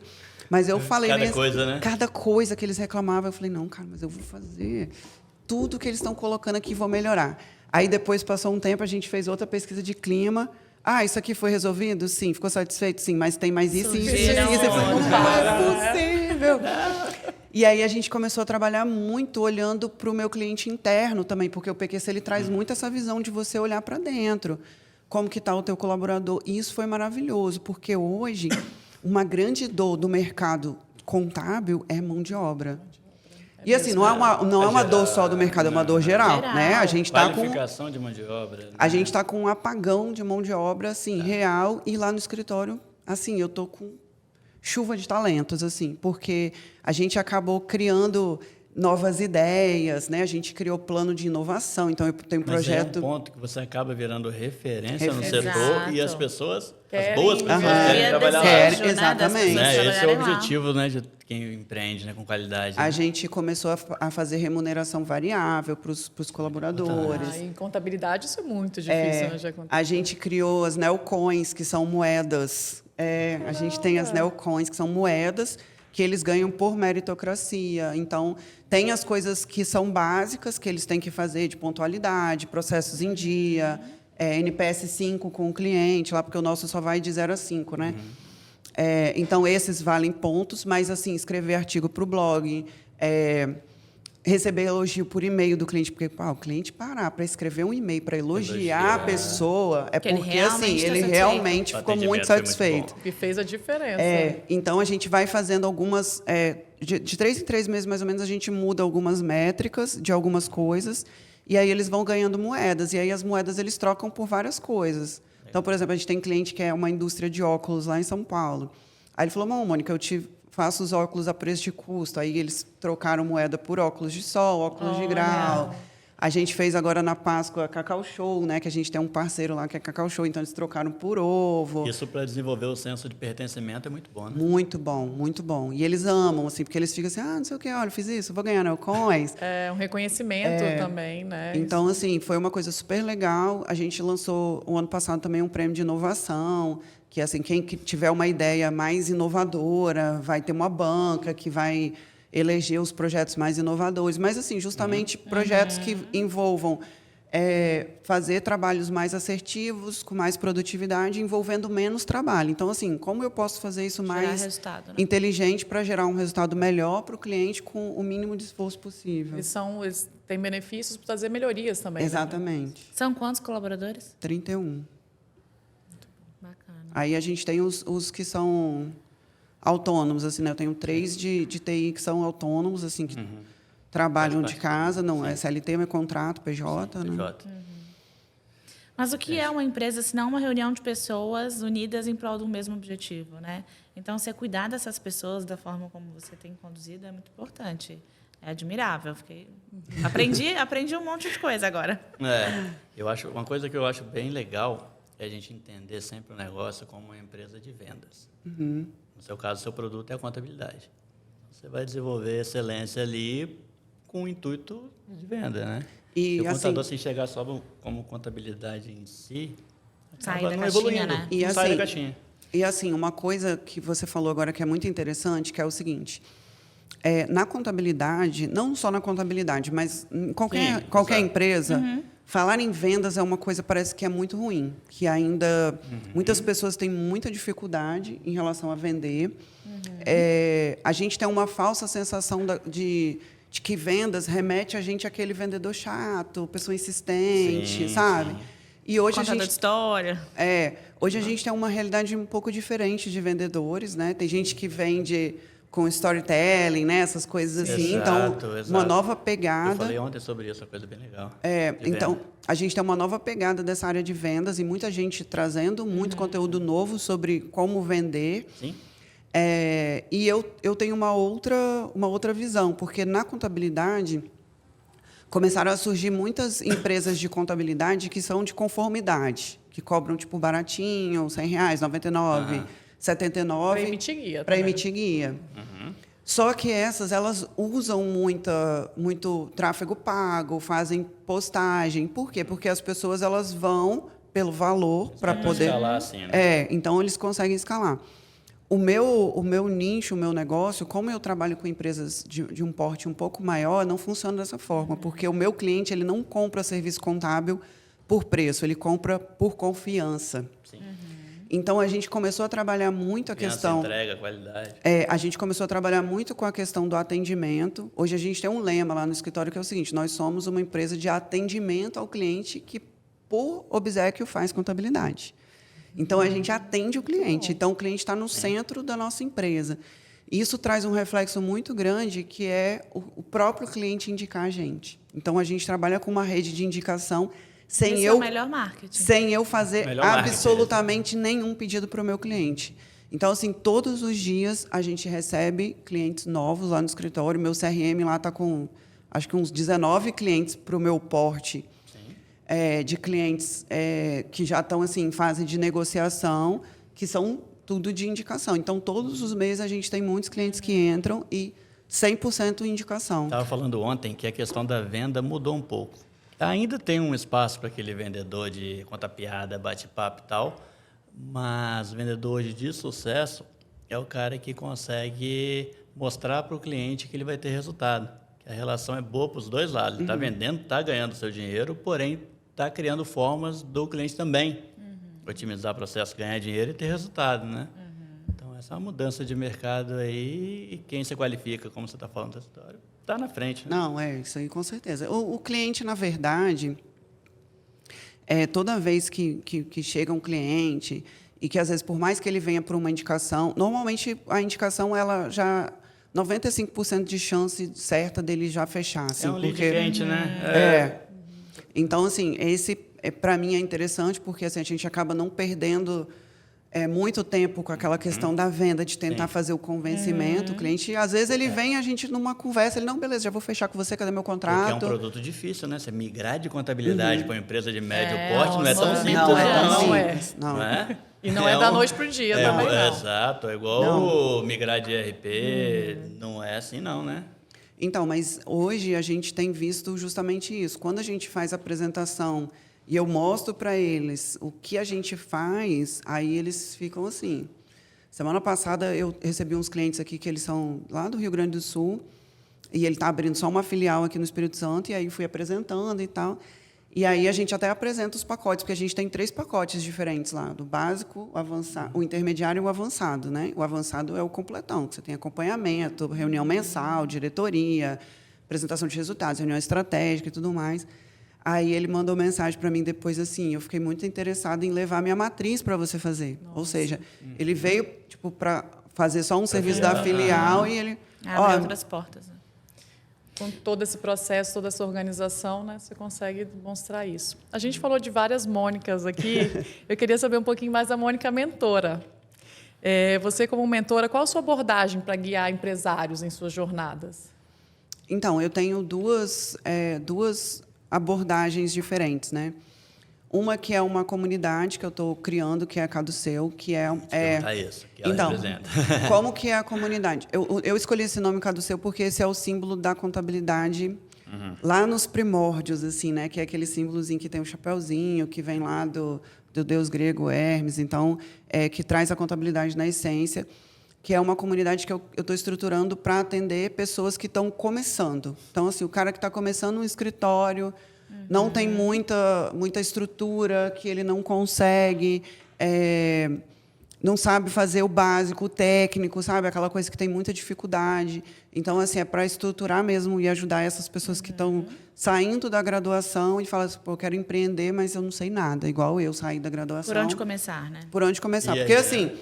Mas eu falei Cada mesmo, coisa, né? cada coisa que eles reclamavam, eu falei, não, cara, mas eu vou fazer tudo que eles estão colocando aqui, vou melhorar. Aí, depois, passou um tempo, a gente fez outra pesquisa de clima. Ah, isso aqui foi resolvido? Sim. Ficou satisfeito? Sim. Mas tem mais isso e isso. Eu falei, não é possível. E aí, a gente começou a trabalhar muito olhando para o meu cliente interno também, porque o PQC ele traz muito essa visão de você olhar para dentro. Como que está o teu colaborador? E isso foi maravilhoso, porque hoje, uma grande dor do mercado contábil é mão de obra. E assim, não é uma dor só do mercado, é uma dor geral, né? A gente está com qualificação de mão de obra. a gente está com um apagão de mão de obra assim, real, e lá no escritório, assim, eu tô com chuva de talentos assim, porque a gente acabou criando novas ideias, né? A gente criou plano de inovação, então eu tenho um projeto. Mas é um ponto que você acaba virando referência no Exato. setor e as pessoas, Querem, as boas pessoas Aham. querem trabalhar lá. Querem, exatamente. Né? Esse é o objetivo, né, de quem empreende, né, com qualidade. A né? gente começou a fazer remuneração variável para os colaboradores. em contabilidade isso é muito difícil, né? Já A gente criou as neocoins, que são moedas. A gente tem as neocoins, que são moedas que eles ganham por meritocracia. Então, tem as coisas que são básicas, que eles têm que fazer, de pontualidade, processos em dia, NPS 5 com o cliente, lá porque o nosso só vai de 0 a 5, né? Então, esses valem pontos, mas, assim, escrever artigo para o blog, receber elogio por e-mail do cliente, porque o cliente parar para escrever um e-mail para elogiar a pessoa, Porque ele porque assim, realmente tá ele satisfeito. realmente O ficou atendimento muito foi muito satisfeito. que fez a diferença. Então, a gente vai fazendo algumas... de 3 em 3 meses, mais ou menos, a gente muda algumas métricas de algumas coisas, e aí eles vão ganhando moedas. E aí as moedas eles trocam por várias coisas. Então, por exemplo, a gente tem cliente que é uma indústria de óculos lá em São Paulo. Aí ele falou, Mônica, faço os óculos a preço de custo. Aí eles trocaram moeda por óculos de sol, óculos de grau. A gente fez agora na Páscoa Cacau Show, né? Que a gente tem um parceiro lá que é Cacau Show, então eles trocaram por ovo. Isso para desenvolver o senso de pertencimento é muito bom, né? Muito bom, muito bom. E eles amam, assim, porque eles ficam assim, não sei o quê, olha, fiz isso, vou ganhar neocoins. É um reconhecimento também, né? Então, assim, foi uma coisa super legal. A gente lançou, o ano passado, também um prêmio de inovação, que assim, quem que tiver uma ideia mais inovadora vai ter uma banca que vai eleger os projetos mais inovadores, mas assim, justamente projetos que envolvam fazer trabalhos mais assertivos, com mais produtividade, envolvendo menos trabalho. Então, assim, como eu posso fazer isso Gerar mais resultado, né? inteligente para gerar um resultado melhor para o cliente com o mínimo de esforço possível? Eles têm benefícios para trazer melhorias também. Né? Exatamente. São quantos colaboradores? 31. Bacana. Aí a gente tem os que são autônomos, assim, né? Eu tenho 3 de TI que são autônomos, assim, que trabalham de casa, não é CLT, mas é contrato, PJ, né? PJ. Mas o que é uma empresa, se não uma reunião de pessoas unidas em prol do mesmo objetivo, né? Então, você cuidar dessas pessoas da forma como você tem conduzido é muito importante. É admirável. Aprendi um monte de coisa agora. Uma coisa que eu acho bem legal é a gente entender sempre o negócio como uma empresa de vendas. No seu caso, seu produto é a contabilidade. Você vai desenvolver excelência ali com o intuito de venda, né? E o contador, assim, se enxergar só como contabilidade em si, Sair acaba da não caixinha, evoluindo, né? E não sai da assim, caixinha. E assim, uma coisa que você falou agora que é muito interessante, que é o seguinte: na contabilidade, não só na contabilidade, mas em qualquer exato. empresa, falar em vendas é uma coisa parece que é muito ruim, que ainda muitas pessoas têm muita dificuldade em relação a vender. A gente tem uma falsa sensação de que vendas remete a gente àquele vendedor chato, pessoa insistente, sabe? Sim. E hoje Contador de história. Hoje a gente tem uma realidade um pouco diferente de vendedores, né? Tem gente que vende com storytelling, né? Essas coisas assim. Exato, Então, exato. uma nova Eu pegada. falei ontem sobre isso, uma coisa bem legal. Então, venda. a gente tem uma nova pegada dessa área de vendas e muita gente trazendo muito conteúdo novo sobre como vender. Sim. E eu tenho uma outra visão, porque na contabilidade começaram a surgir muitas empresas de contabilidade que são de conformidade, que cobram tipo baratinho, R$100, R$99, R$79. Para emitir guia. Para também. emitir guia. Só que elas usam muito tráfego pago, fazem postagem. Por quê? Porque as pessoas elas vão pelo valor para poder Escalar assim, né? então eles conseguem escalar. O meu nicho, o meu negócio, como eu trabalho com empresas de um porte um pouco maior, não funciona dessa forma, porque o meu cliente ele não compra serviço contábil por preço, ele compra por confiança. Sim. Então, a gente começou a trabalhar muito a questão... entrega, qualidade. A gente começou a trabalhar muito com a questão do atendimento. Hoje, a gente tem um lema lá no escritório que é o seguinte: nós somos uma empresa de atendimento ao cliente que, por obséquio, faz contabilidade. Então, a gente atende o cliente. Então, o cliente está no centro da nossa empresa. Isso traz um reflexo muito grande, que é o próprio cliente indicar a gente. Então, a gente trabalha com uma rede de indicação Esse é o melhor marketing. sem eu fazer Melhor marketing, absolutamente nenhum pedido para o meu cliente. Então, assim, todos os dias a gente recebe clientes novos lá no escritório. Meu CRM lá está com, acho que uns 19 clientes para o meu porte. De clientes que já estão assim, em fase de negociação, que são tudo de indicação. Então, todos os meses a gente tem muitos clientes que entram e 100% indicação. Estava falando ontem que a questão da venda mudou um pouco. Ainda tem um espaço para aquele vendedor de conta piada, bate-papo e tal, mas o vendedor de sucesso é o cara que consegue mostrar para o cliente que ele vai ter resultado, que a relação é boa para os dois lados. Ele está vendendo, está ganhando seu dinheiro, porém está criando formas do cliente também otimizar o processo, ganhar dinheiro e ter resultado, né? Então, essa é uma mudança de mercado aí, e quem se qualifica, como você está falando da história, está na frente. Né? Não, isso aí com certeza. O cliente, na verdade, toda vez que chega um cliente e que, às vezes, por mais que ele venha por uma indicação, normalmente a indicação, ela já... 95% de chance certa dele já fechar. Assim, É um lead porque, quente, né? Então, assim, esse, para mim, é interessante, porque assim, a gente acaba não perdendo muito tempo com aquela questão da venda, de tentar fazer o convencimento. O cliente, às vezes, ele vem, a gente, numa conversa, ele, não, beleza, já vou fechar com você, cadê meu contrato? Porque é um produto difícil, né? Você migrar de contabilidade para uma empresa de médio porte não é tão nossa, simples, Não é tão Não simples. Não. Não é? E não é da noite para o dia também, não. Exato, é igual migrar de ERP, não é assim não, né? Então, mas hoje a gente tem visto justamente isso. Quando a gente faz a apresentação e eu mostro para eles o que a gente faz, aí eles ficam assim. Semana passada, eu recebi uns clientes aqui que eles são lá do Rio Grande do Sul, e ele está abrindo só uma filial aqui no Espírito Santo, e aí fui apresentando e tal. E aí a gente até apresenta os pacotes, porque a gente tem 3 pacotes diferentes lá, do básico, o avançado, o intermediário e o avançado, né? O avançado é o completão, que você tem acompanhamento, reunião mensal, diretoria, apresentação de resultados, reunião estratégica e tudo mais. Aí ele mandou mensagem para mim depois assim, eu fiquei muito interessada em levar minha matriz para você fazer. Nossa. Ou seja, ele veio tipo para fazer só um serviço da filial e ele abre outras portas. Né? Com todo esse processo, toda essa organização, né, você consegue demonstrar isso. A gente falou de várias Mônicas aqui. Eu queria saber um pouquinho mais da Mônica mentora. Você, como mentora, qual a sua abordagem para guiar empresários em suas jornadas? Então, eu tenho duas abordagens diferentes, né? Uma que é uma comunidade que eu estou criando, que é a Caduceu, que é isso, que ela então, representa. Como que é a comunidade? Eu escolhi esse nome Caduceu porque esse é o símbolo da contabilidade lá nos primórdios, assim, né? Que é aquele símbolozinho que tem o chapeuzinho, que vem lá do deus grego Hermes, então, que traz a contabilidade na essência, que é uma comunidade que eu estou estruturando para atender pessoas que estão começando. Então, assim, o cara que está começando um escritório, não tem muita estrutura, que ele não consegue, não sabe fazer o básico, o técnico, sabe? Aquela coisa que tem muita dificuldade. Então, assim, é para estruturar mesmo e ajudar essas pessoas que estão saindo da graduação e falam assim, pô, eu quero empreender, mas eu não sei nada, igual eu saí da graduação. Por onde começar, né? Por onde começar. Porque, assim,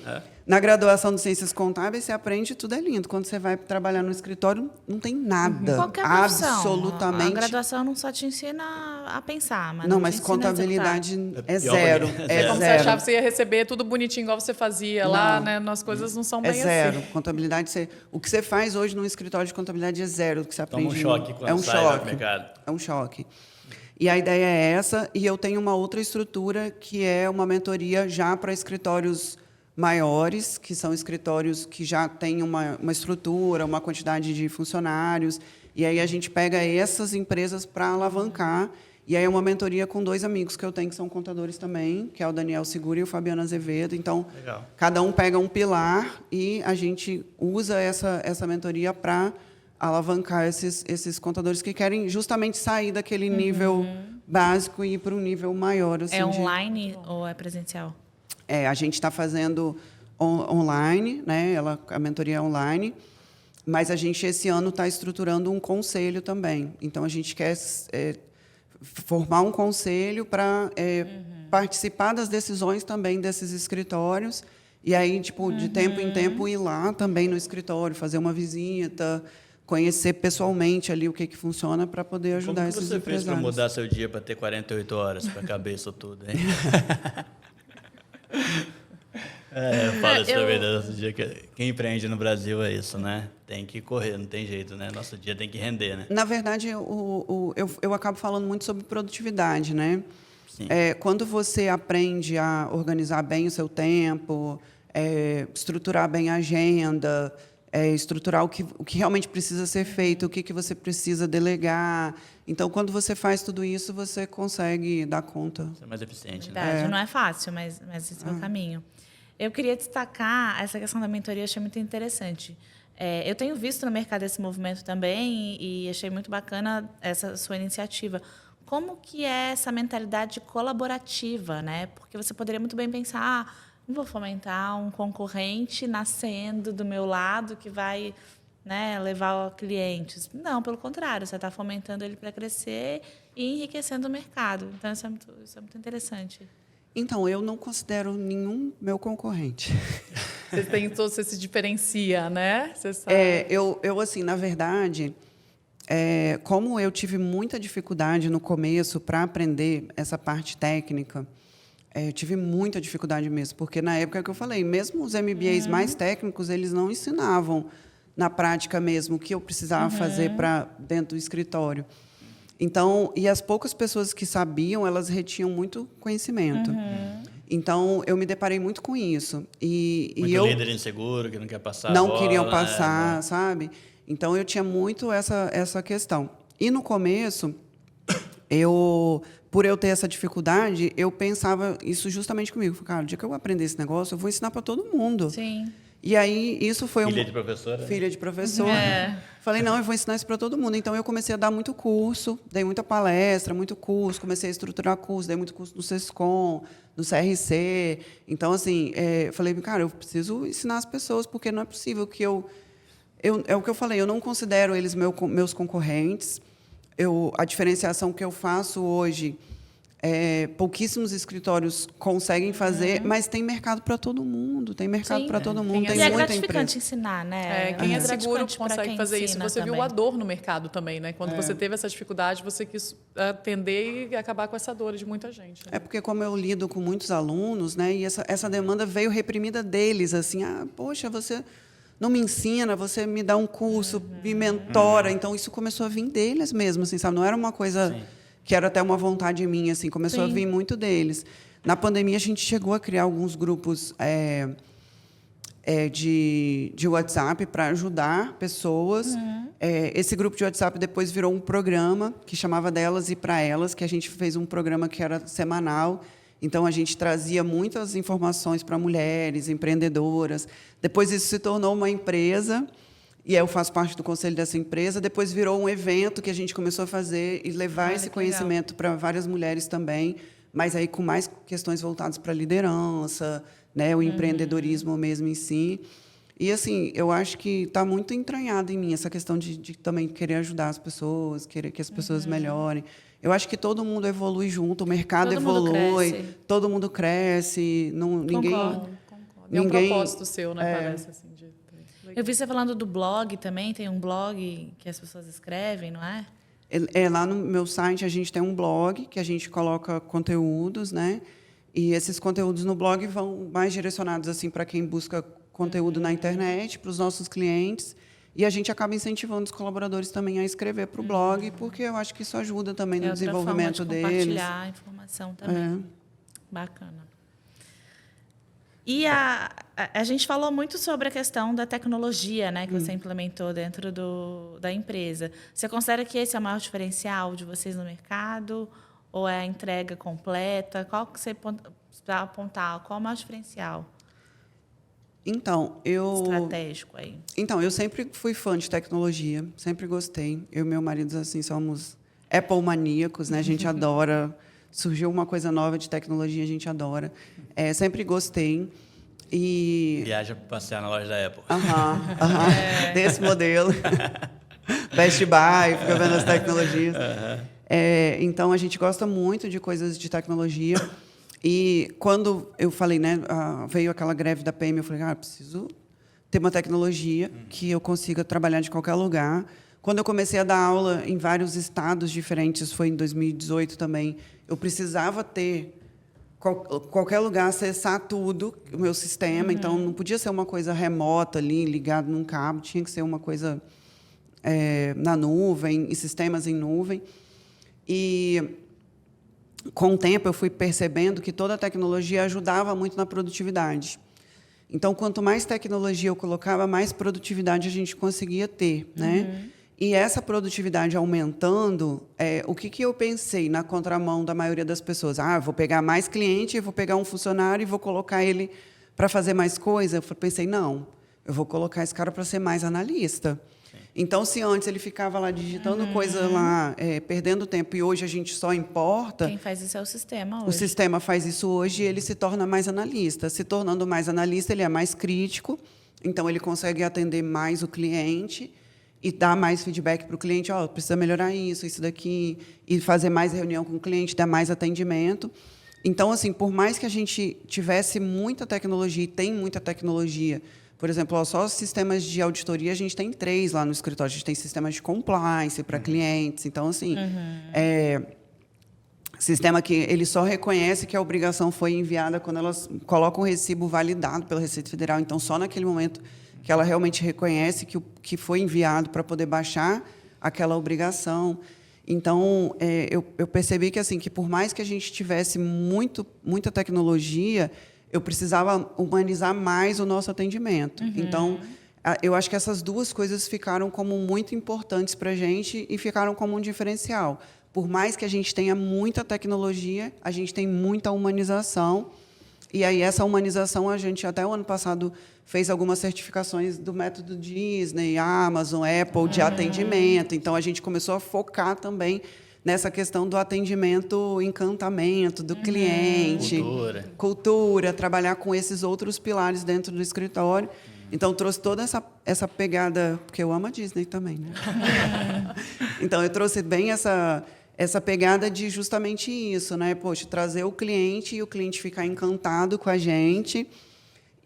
na graduação de Ciências Contábeis, você aprende tudo é lindo. Quando você vai trabalhar no escritório, não tem nada. Qualquer profissão. Absolutamente. A graduação não só te ensina a pensar, mas não, mas contabilidade é zero. É como você achava que você ia receber tudo bonitinho, igual você fazia lá, né? As coisas não são bem assim. É zero. Contabilidade, o que você faz hoje num escritório de contabilidade é zero. O que você aprende. Toma um choque quando sai do mercado. É um choque. E a ideia é essa, e eu tenho uma outra estrutura que é uma mentoria já para escritórios maiores, que são escritórios que já têm uma estrutura, uma quantidade de funcionários, e aí a gente pega essas empresas para alavancar, e aí é uma mentoria com 2 amigos que eu tenho, que são contadores também, que é o Daniel Segura e o Fabiano Azevedo. Então, legal. Cada um pega um pilar e a gente usa essa mentoria para alavancar esses contadores que querem justamente sair daquele nível básico e ir para um nível maior. Assim, online ou é presencial? A gente está fazendo online, né? A mentoria é online, mas a gente, esse ano, está estruturando um conselho também. Então, a gente quer formar um conselho para participar das decisões também desses escritórios, e aí, tipo, de tempo em tempo, ir lá também no escritório, fazer uma visita, conhecer pessoalmente ali o que funciona para poder ajudar esses empresários. Como você fez para mudar seu dia para ter 48 horas para caber isso tudo, hein? Eu falo isso também no nosso dia, que quem empreende no Brasil é isso, né? Tem que correr, não tem jeito, né? Nosso dia tem que render, né? Na verdade, eu acabo falando muito sobre produtividade, né? Sim. Quando você aprende a organizar bem o seu tempo, estruturar bem a agenda, estruturar o que realmente precisa ser feito, o que você precisa delegar. Então, quando você faz tudo isso, você consegue dar conta. Você é mais eficiente, né? Não é fácil, mas esse é o caminho. Eu queria destacar essa questão da mentoria, achei muito interessante. Eu tenho visto no mercado esse movimento também e achei muito bacana essa sua iniciativa. Como que é essa mentalidade colaborativa, né? Porque você poderia muito bem pensar, não vou fomentar um concorrente nascendo do meu lado que vai, né, levar clientes. Não, pelo contrário, você está fomentando ele para crescer e enriquecendo o mercado. Então, isso é muito interessante. Então, eu não considero nenhum meu concorrente. Você se diferencia, né? Você sabe. Eu assim, na verdade, como eu tive muita dificuldade no começo para aprender essa parte técnica, eu tive muita dificuldade mesmo, porque na época que eu falei, mesmo os MBAs mais técnicos, eles não ensinavam na prática mesmo o que eu precisava fazer para dentro do escritório. Então, e as poucas pessoas que sabiam, elas retinham muito conhecimento. Então, eu me deparei muito com isso. Muito líder inseguro, que não quer passar não a bola, queriam passar, sabe? Então, eu tinha muito essa questão. E, no começo, eu por eu ter essa dificuldade, eu pensava isso justamente comigo. Falei, cara, o dia que eu aprender esse negócio, eu vou ensinar para todo mundo. Sim. E aí, isso foi Filha de professora? Filha de professora. É. Falei, não, eu vou ensinar isso para todo mundo. Então, eu comecei a dar muito curso, dei muita palestra, muito curso, comecei a estruturar curso, dei muito curso no SESCOM, no CRC. Então, assim, falei, cara, eu preciso ensinar as pessoas, porque não é possível que é o que eu falei, eu não considero eles meus concorrentes. A diferenciação que eu faço hoje, pouquíssimos escritórios conseguem fazer, mas tem mercado para todo mundo, tem mercado para todo mundo, tem E é muita gratificante empresa. ensinar, né? Quem é seguro gratificante pra consegue quem fazer isso. ensina Você viu também. a dor no mercado também, né? Quando você teve essa dificuldade, você quis atender e acabar com essa dor de muita gente. Né? É porque, como eu lido com muitos alunos, né, e essa demanda veio reprimida deles, assim, poxa, você não me ensina, você me dá um curso, me mentora. Então, isso começou a vir deles mesmo, assim, sabe? Não era uma coisa que era até uma vontade minha, assim, começou a vir muito deles. Na pandemia, a gente chegou a criar alguns grupos de WhatsApp para ajudar pessoas. Esse grupo de WhatsApp depois virou um programa que chamava Delas e para Elas, que a gente fez um programa que era semanal. Então, a gente trazia muitas informações para mulheres, empreendedoras. Depois, isso se tornou uma empresa, e eu faço parte do conselho dessa empresa. Depois, virou um evento que a gente começou a fazer e levar esse conhecimento para várias mulheres também, mas aí com mais questões voltadas para a liderança, né, o empreendedorismo mesmo em si. E, assim, eu acho que está muito entranhado em mim essa questão de também querer ajudar as pessoas, querer que as pessoas melhorem. Eu acho que todo mundo evolui junto, o mercado evolui, todo mundo cresce. Ninguém. Concordo. É um propósito seu, né? Parece assim. Eu vi você falando do blog também, tem um blog que as pessoas escrevem, não é? Lá no meu site a gente tem um blog que a gente coloca conteúdos, né? E esses conteúdos no blog vão mais direcionados assim para quem busca conteúdo na internet, para os nossos clientes. E a gente acaba incentivando os colaboradores também a escrever para o blog, porque eu acho que isso ajuda também no desenvolvimento deles. Compartilhar a informação também. Bacana. E a gente falou muito sobre a questão da tecnologia, né, que você implementou dentro da empresa. Você considera que esse é o maior diferencial de vocês no mercado? Ou é a entrega completa? Qual que você precisa apontar? Qual é o maior diferencial? Estratégico aí. Então, eu sempre fui fã de tecnologia, sempre gostei. Eu e meu marido, assim, somos Apple maníacos, né? A gente adora. Surgiu uma coisa nova de tecnologia, a gente adora. Sempre gostei. E... Viaja para passear na loja da Apple. Desse modelo. Best Buy, fica vendo as tecnologias. Então, a gente gosta muito de coisas de tecnologia. E quando eu falei, né, veio aquela greve da PM, eu falei, preciso ter uma tecnologia que eu consiga trabalhar de qualquer lugar. Quando eu comecei a dar aula em vários estados diferentes, foi em 2018 também, eu precisava ter qualquer lugar, acessar tudo, o meu sistema. Então, não podia ser uma coisa remota ali, ligado num cabo, tinha que ser uma coisa na nuvem, em sistemas em nuvem. E, com o tempo, eu fui percebendo que toda a tecnologia ajudava muito na produtividade. Então, quanto mais tecnologia eu colocava, mais produtividade a gente conseguia ter, né? E essa produtividade aumentando, o que eu pensei na contramão da maioria das pessoas? Vou pegar mais cliente, vou pegar um funcionário e vou colocar ele para fazer mais coisa. Eu pensei, não, eu vou colocar esse cara para ser mais analista. Então, se antes ele ficava lá digitando coisa lá, perdendo tempo, e hoje a gente só importa... Quem faz isso é o sistema hoje. O sistema faz isso hoje e ele se torna mais analista. Se tornando mais analista, ele é mais crítico, então ele consegue atender mais o cliente e dar mais feedback para o cliente, precisa melhorar isso daqui, e fazer mais reunião com o cliente, dar mais atendimento. Então, assim, por mais que a gente tivesse muita tecnologia, e tem muita tecnologia, por exemplo, só os sistemas de auditoria, a gente tem 3 lá no escritório. A gente tem sistemas de compliance para clientes. Então, assim, sistema que ele só reconhece que a obrigação foi enviada quando elas colocam o recibo validado pela Receita Federal. Então, só naquele momento que ela realmente reconhece que foi enviado para poder baixar aquela obrigação. Então, eu percebi que, assim, que por mais que a gente tivesse muita tecnologia, eu precisava humanizar mais o nosso atendimento. Então, eu acho que essas duas coisas ficaram como muito importantes para a gente e ficaram como um diferencial. por mais que a gente tenha muita tecnologia, a gente tem muita humanização. E aí, essa humanização, a gente, até o ano passado, fez algumas certificações do método Disney, Amazon, Apple, de atendimento. Então, a gente começou a focar também nessa questão do atendimento, encantamento do cliente, cultura, trabalhar com esses outros pilares dentro do escritório. Então, trouxe toda essa pegada, porque eu amo a Disney também, né? Então, eu trouxe bem essa pegada de justamente isso, né? Poxa, trazer o cliente e o cliente ficar encantado com a gente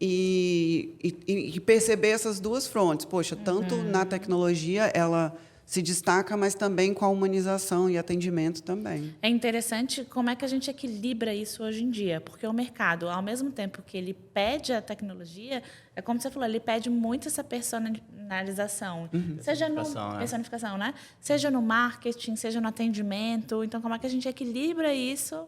e perceber essas duas frontes. Poxa, tanto na tecnologia, ela se destaca, mas também com a humanização e atendimento também. É interessante como é que a gente equilibra isso hoje em dia, porque o mercado, ao mesmo tempo que ele pede a tecnologia, é como você falou, ele pede muito essa personalização, seja no personificação, né? Seja no marketing, seja no atendimento. Então, como é que a gente equilibra isso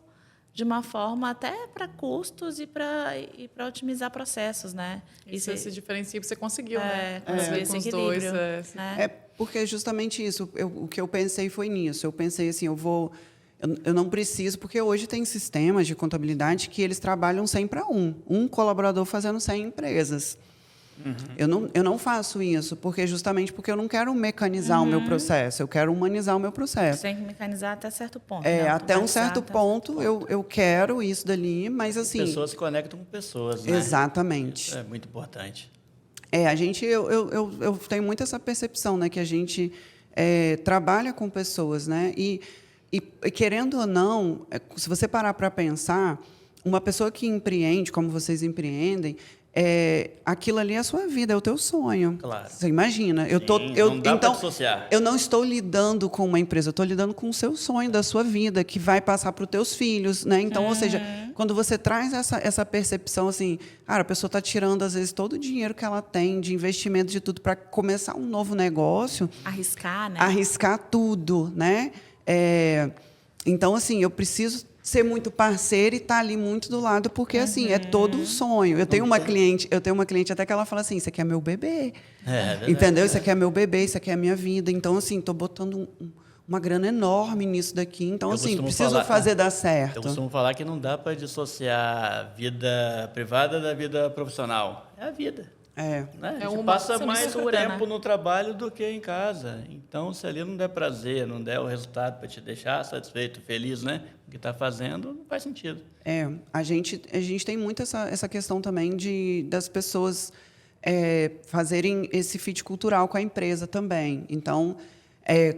de uma forma até para custos e para otimizar processos, né? Isso se diferencia, você conseguiu, né? Conseguir esse equilíbrio. É porque justamente isso, o que eu pensei foi nisso. Eu pensei assim, eu não preciso, porque hoje tem sistemas de contabilidade que eles trabalham 100 para 1. Um colaborador fazendo 100 empresas. Eu não faço isso, justamente porque eu não quero mecanizar o meu processo, eu quero humanizar o meu processo. Você tem que mecanizar até certo ponto. Até um certo ponto eu quero isso dali, mas assim... Pessoas se conectam com pessoas, né? Exatamente. Isso é muito importante. Eu tenho muito essa percepção, né, que a gente trabalha com pessoas, né? E querendo ou não, se você parar para pensar, uma pessoa que empreende, como vocês empreendem, aquilo ali é a sua vida, é o teu sonho. Claro. Você imagina? Não dá para dissociar. Eu não estou lidando com uma empresa, eu estou lidando com o seu sonho da sua vida, que vai passar para os teus filhos, né? Então, ou seja, quando você traz essa percepção assim, cara, a pessoa está tirando, às vezes, todo o dinheiro que ela tem de investimento, de tudo, para começar um novo negócio. Arriscar, né? Arriscar tudo, né? Então, assim, eu preciso ser muito parceira e estar ali muito do lado, porque assim, é todo um sonho. Eu tenho uma cliente até que ela fala assim, isso aqui é meu bebê. Entendeu? Isso aqui é meu bebê, isso aqui é a minha vida. Então, assim, estou botando uma grana enorme nisso daqui. Então, assim, preciso fazer dar certo. Eu costumo falar que não dá para dissociar a vida privada da vida profissional. É a vida. Né? A gente passa mais tempo no trabalho do que em casa. Então, se ali não der prazer, não der o resultado para te deixar satisfeito, feliz, né? O que está fazendo, não faz sentido. A gente tem muito essa questão também das pessoas fazerem esse fit cultural com a empresa também. Então,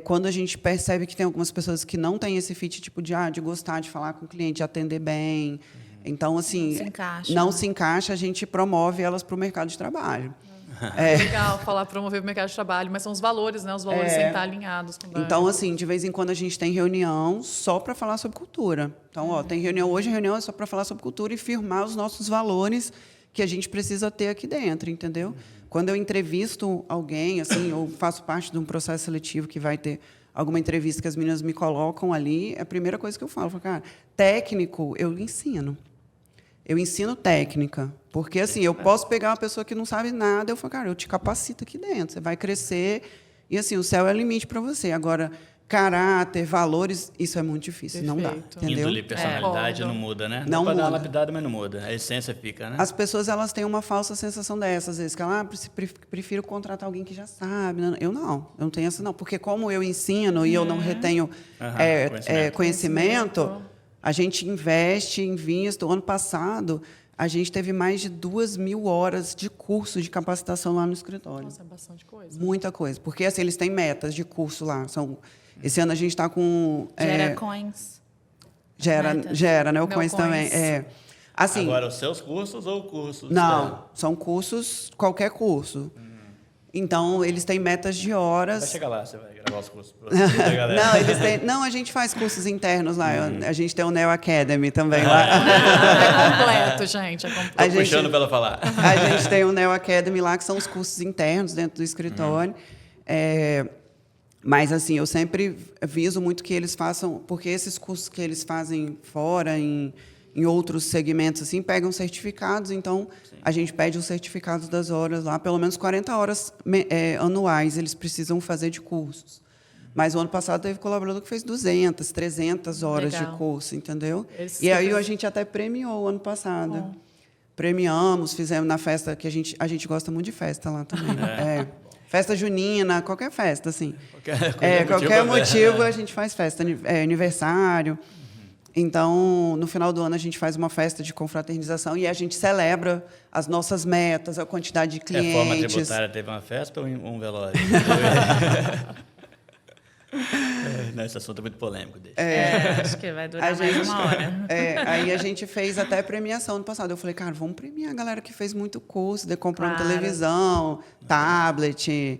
quando a gente percebe que tem algumas pessoas que não têm esse fit tipo de gostar de falar com o cliente, de atender bem... Então, assim, não se encaixa, a gente promove elas para o mercado de trabalho. Legal falar promover o mercado de trabalho, mas são os valores, né? Os valores têm que estar alinhados. Então, assim, de vez em quando a gente tem reunião só para falar sobre cultura. Então, tem reunião hoje, a reunião é só para falar sobre cultura e firmar os nossos valores que a gente precisa ter aqui dentro, entendeu? Quando eu entrevisto alguém, assim, eu faço parte de um processo seletivo que vai ter alguma entrevista que as meninas me colocam ali, a primeira coisa que eu falo, cara, técnico, eu ensino. Eu ensino técnica, porque assim, eu posso pegar uma pessoa que não sabe nada, eu falo, cara, eu te capacito aqui dentro, você vai crescer, e assim, o céu é o limite para você. Agora, caráter, valores, isso é muito difícil, não dá, entendeu? Índole, personalidade não muda, né? Não muda. Dar uma lapidada, mas não muda. A essência fica, né? As pessoas, elas têm uma falsa sensação dessa, às vezes, que ela, prefiro contratar alguém que já sabe. Eu não tenho essa não, porque como eu ensino e eu não retenho conhecimento, a gente invisto. Ano passado, a gente teve mais de 2.000 horas de curso de capacitação lá no escritório. Nossa, é bastante coisa. Muita coisa. Porque assim, eles têm metas de curso lá. Esse ano a gente está com... Gera coins. Gera, né? O coins também. Assim, agora, os seus cursos ou cursos? Não, são cursos, qualquer curso. Então, eles têm metas de horas. Vai chegar lá, você vai gravar os cursos da galera. Não, a gente faz cursos internos lá. A gente tem o Neo Academy também lá. É completo, gente. Estou puxando para ela falar. A gente tem o Neo Academy lá, que são os cursos internos dentro do escritório. Mas, assim, eu sempre viso muito que eles façam... Porque esses cursos que eles fazem fora, em outros segmentos, assim, pegam certificados. Então, a gente pede os certificados das horas lá. Pelo menos 40 horas anuais eles precisam fazer de cursos. Mas o ano passado teve colaborador que fez 200, 300 horas Legal. de curso, entendeu? Esse E aí tipo- a gente até premiou o ano passado. Premiamos, fizemos na festa, que a gente gosta muito de festa lá também. Né? Festa junina, qualquer festa, assim. Qualquer motivo a gente faz festa, aniversário. Então, no final do ano, a gente faz uma festa de confraternização e a gente celebra as nossas metas, a quantidade de clientes. Reforma tributária teve uma festa ou um velório? Não, esse assunto é muito polêmico. Deixa. Acho que vai durar mais uma hora. Aí a gente fez até premiação no passado. Eu falei, cara, vamos premiar a galera que fez muito curso, comprando Claro. televisão, tablet.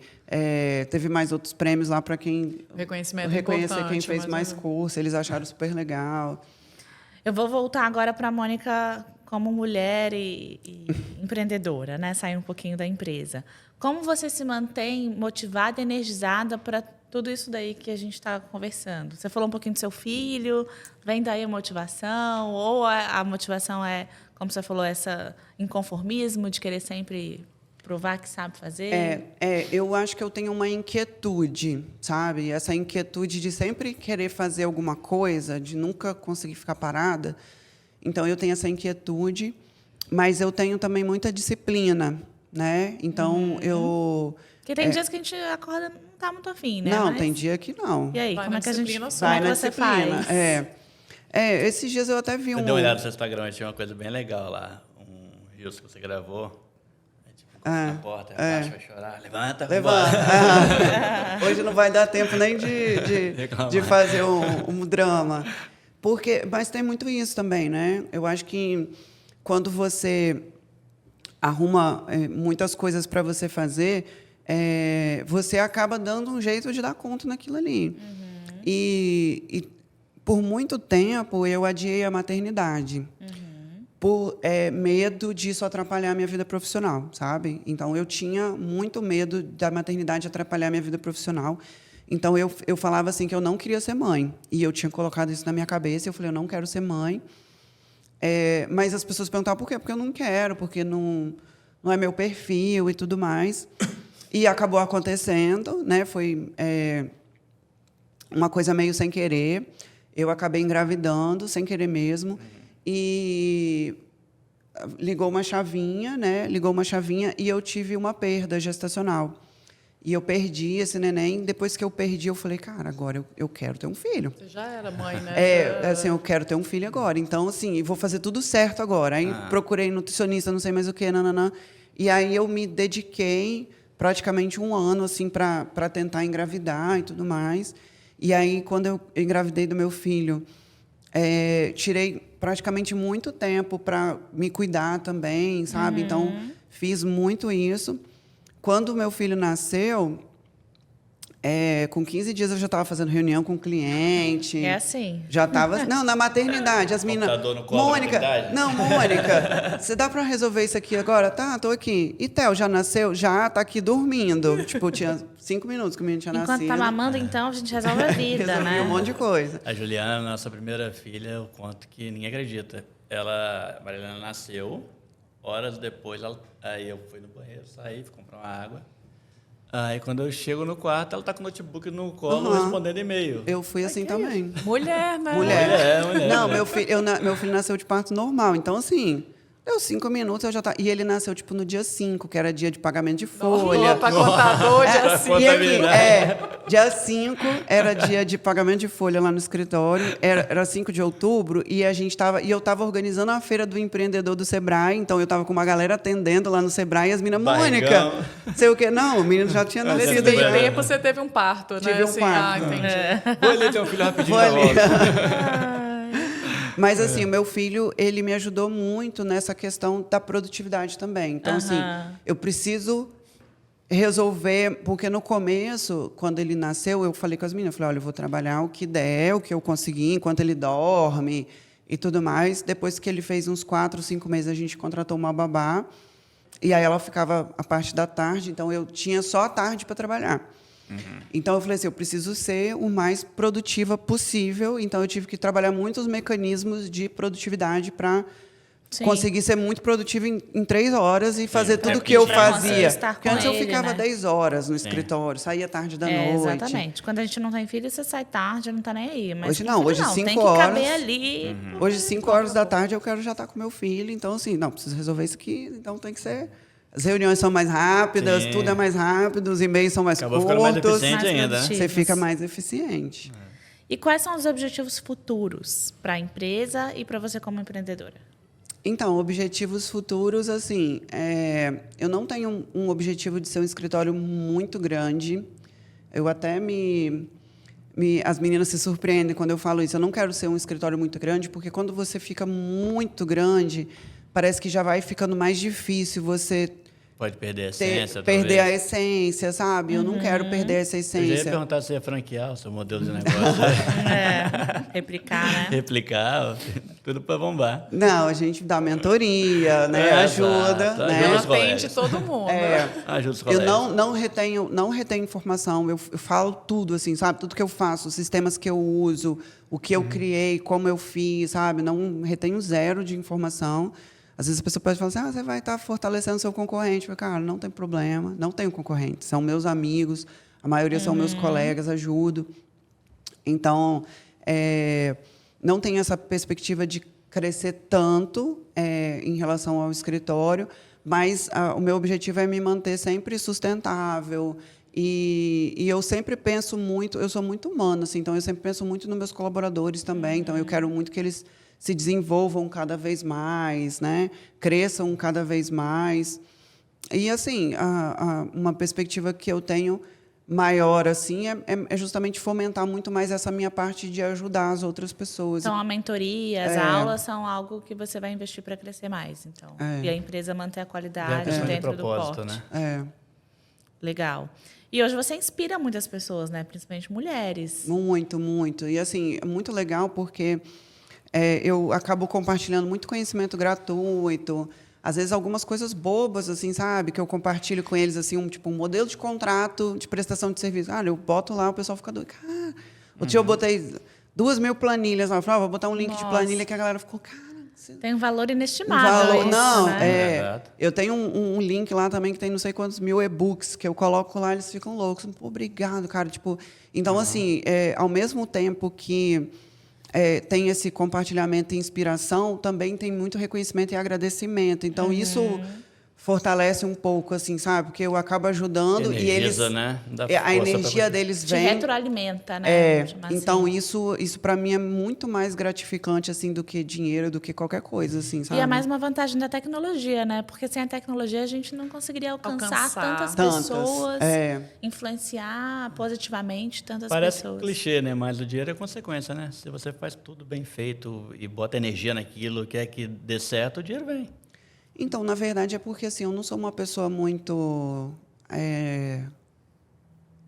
Teve mais outros prêmios lá para quem Reconhecimento reconhecer quem importante, fez mas mais curso. Eles acharam super legal. Eu vou voltar agora para a Mônica como mulher e empreendedora, né? Sair um pouquinho da empresa. Como você se mantém motivada e energizada para tudo isso daí que a gente está conversando? Você falou um pouquinho do seu filho, vem daí a motivação? Ou a motivação é, como você falou, esse inconformismo de querer sempre provar que sabe fazer? Eu acho que eu tenho uma inquietude, sabe? Essa inquietude de sempre querer fazer alguma coisa, de nunca conseguir ficar parada. Então, eu tenho essa inquietude, mas eu tenho também muita disciplina, né? Então, Porque tem dias que a gente acorda não está muito afim, né? Não, Mas- tem dia que não. E aí, Vai como na é que a gente disciplina só. como Vai é que na você disciplina. faz? Esses dias eu até vi Você um... deu uma olhada no seu Instagram, tinha uma coisa bem legal lá. Um reels que você gravou. Na porta, abaixa, vai chorar. Levanta, Levanta. vambora. Hoje não vai dar tempo nem Reclamar. de fazer um drama. Mas tem muito isso também, né? Eu acho que quando você arruma muitas coisas para você fazer, você acaba dando um jeito de dar conta naquilo ali. E por muito tempo eu adiei a maternidade. Por medo disso atrapalhar a minha vida profissional, sabe? Então, eu tinha muito medo da maternidade atrapalhar a minha vida profissional. Então, eu falava assim que eu não queria ser mãe. E eu tinha colocado isso na minha cabeça. Eu falei, eu não quero ser mãe. Mas as pessoas perguntavam por quê? Porque eu não quero, porque não é meu perfil e tudo mais. E acabou acontecendo, né? Foi uma coisa meio sem querer. Eu acabei engravidando, sem querer mesmo. E ligou uma chavinha, né? Ligou uma chavinha e eu tive uma perda gestacional. E eu perdi esse neném. Depois que eu perdi, eu falei, cara, agora eu quero ter um filho. Você já era mãe, né? Assim, eu quero ter um filho agora. Então, assim, vou fazer tudo certo agora. Aí procurei nutricionista, não sei mais o quê, nananã. E aí eu me dediquei praticamente um ano, assim, para tentar engravidar e tudo mais. E aí, quando eu engravidei do meu filho, tirei praticamente muito tempo para me cuidar também, sabe? Então, fiz muito isso. Quando o meu filho nasceu, com 15 dias eu já estava fazendo reunião com o cliente. É assim. Já estava... Não, na maternidade. As meninas... Computador no colo da Mônica, maternidade? não, Mônica, você dá para resolver isso aqui agora? Tá, estou aqui. E Theo, já nasceu? Já, está aqui dormindo. Tipo, tinha 5 minutos que o menino tinha Enquanto nascido. tá mamando, então, a gente resolve a vida, Resolvi né? um monte de coisa. A Juliana, nossa primeira filha, eu conto que ninguém acredita. A Marilena nasceu, horas depois, aí eu fui no banheiro, saí, fui comprar uma água. Aí quando eu chego no quarto, ela tá com o notebook no colo, respondendo e-mail. Eu fui assim também. Mulher, né? Mulher. Mulher. Não, meu filho nasceu de parto normal. Então, assim, deu 5 minutos, eu já tava... E ele nasceu, tipo, no dia 5, que era dia de pagamento de folha. Para contador, dia 5. E aqui, dia 5 era dia de pagamento de folha lá no escritório, era 5 de outubro, e eu estava organizando a feira do empreendedor do Sebrae, então eu estava com uma galera atendendo lá no Sebrae, e as meninas, Barrigão. Mônica, sei o quê. Não, o menino já tinha Nesse nascido. meio já. tempo você teve um parto, né? Tive um parto. Entendi. Vou ali ter um filho rapidinho, Vou tá ali. volto. Mas, assim, o meu filho, ele me ajudou muito nessa questão da produtividade também. Então, assim, eu preciso resolver... Porque no começo, quando ele nasceu, eu falei com as meninas, eu falei, olha, eu vou trabalhar o que der, o que eu conseguir, enquanto ele dorme e tudo mais. Depois que ele fez uns 4, 5 meses, a gente contratou uma babá. E aí ela ficava a parte da tarde, então eu tinha só a tarde para trabalhar. Então, eu falei assim, eu preciso ser o mais produtiva possível. Então, eu tive que trabalhar muitos mecanismos de produtividade para Sim. conseguir ser muito produtiva em 3 horas e fazer tudo o que porque eu pra você fazia. estar Porque com antes eu ele, ficava né? 10 horas no escritório, saía tarde da noite. Exatamente. Quando a gente não tem filho, você sai tarde, não tá nem aí. Mas Hoje com não, filho, hoje não. 5 Tem que horas. caber ali. Hoje, 5 horas da tarde, eu quero já estar com meu filho. Então, assim, não, preciso resolver isso aqui. Então, tem que ser... As reuniões são mais rápidas, Sim. tudo é mais rápido, os e-mails são mais Acabou ficando mais curtos. eficiente mais ainda, né? produtivo. Você fica mais eficiente. E quais são os objetivos futuros para a empresa e para você como empreendedora? Então, objetivos futuros, assim, eu não tenho um objetivo de ser um escritório muito grande. Eu até as meninas se surpreendem quando eu falo isso. Eu não quero ser um escritório muito grande, porque quando você fica muito grande, parece que já vai ficando mais difícil você Pode perder a essência, perder a talvez. essência, sabe? Eu não quero perder essa Eu já ia essência. perguntar se ia franquear o seu modelo de negócio. Replicar, né? Replicar, tudo para bombar. Não, a gente dá mentoria, né? Ajuda, exato. né? Ajuda Ela os colegas. atende todo mundo. Ajuda os Eu colegas. não retenho informação, eu falo tudo, assim, sabe? Tudo que eu faço, os sistemas que eu uso, o que eu criei, como eu fiz, sabe? Não retenho zero de informação. Às vezes a pessoa pode falar assim, você vai estar fortalecendo seu concorrente. Eu falo, cara, não tem problema, não tenho concorrente. São meus amigos, a maioria são meus colegas, ajudo. Então, não tenho essa perspectiva de crescer tanto em relação ao escritório, mas o meu objetivo é me manter sempre sustentável. E eu sempre penso muito, eu sou muito humana, assim, então eu sempre penso muito nos meus colaboradores também. Então, eu quero muito que eles se desenvolvam cada vez mais, né? Cresçam cada vez mais. E, assim, uma perspectiva que eu tenho maior assim é justamente fomentar muito mais essa minha parte de ajudar as outras pessoas. Então, a mentoria, as aulas são algo que você vai investir para crescer mais. Então. E a empresa manter a É a qualidade questão de dentro do propósito, porte. né? Legal. E hoje você inspira muitas pessoas, né? Principalmente mulheres. Muito, muito. E, assim, é muito legal porque eu acabo compartilhando muito conhecimento gratuito. Às vezes, algumas coisas bobas, assim, sabe? Que eu compartilho com eles, assim, tipo, um modelo de contrato de prestação de serviço. Eu boto lá, o pessoal fica doido. Cara, outro dia eu botei 2.000 planilhas lá. Eu falei, vou botar um link de planilha que a galera ficou, cara... Tem um valor inestimável. Isso, não, né? eu tenho um link lá também que tem não sei quantos mil e-books que eu coloco lá, eles ficam loucos. Pô, obrigado, cara. Tipo, então, assim, ao mesmo tempo que tem esse compartilhamento e inspiração, também tem muito reconhecimento e agradecimento. Então, isso fortalece um pouco, assim, sabe? Porque eu acabo ajudando e eles... né? Dá a força energia pra- deles Te vem... retroalimenta, né? Vamos chamar Então, assim. isso para mim é muito mais gratificante, assim, do que dinheiro, do que qualquer coisa, assim, sabe? E é mais uma vantagem da tecnologia, né? Porque sem a tecnologia a gente não conseguiria alcançar tantas pessoas, influenciar positivamente tantas Parece pessoas. clichê, né? Mas o dinheiro é consequência, né? Se você faz tudo bem feito e bota energia naquilo, quer que dê certo, o dinheiro vem. Então, na verdade, é porque assim, eu não sou uma pessoa muito...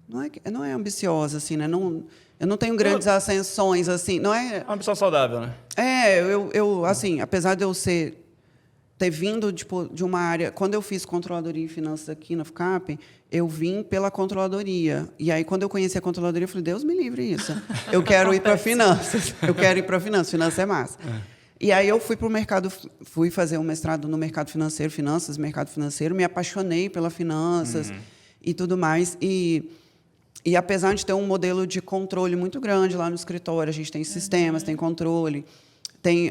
não é ambiciosa, assim, né? Eu não tenho grandes ascensões, assim. Não é... É uma pessoa saudável, né? Eu assim, apesar de eu ter vindo tipo, de uma área... Quando eu fiz controladoria e finanças aqui na FCAP, eu vim pela controladoria. E aí, quando eu conheci a controladoria, eu falei, Deus me livre isso. Eu quero ir para finanças. Eu quero ir para finanças. Finanças é massa. E aí eu fui para o mercado, fui fazer um mestrado no mercado financeiro, finanças, mercado financeiro, me apaixonei pela finanças e tudo mais. E apesar de ter um modelo de controle muito grande lá no escritório, a gente tem sistemas, tem controle,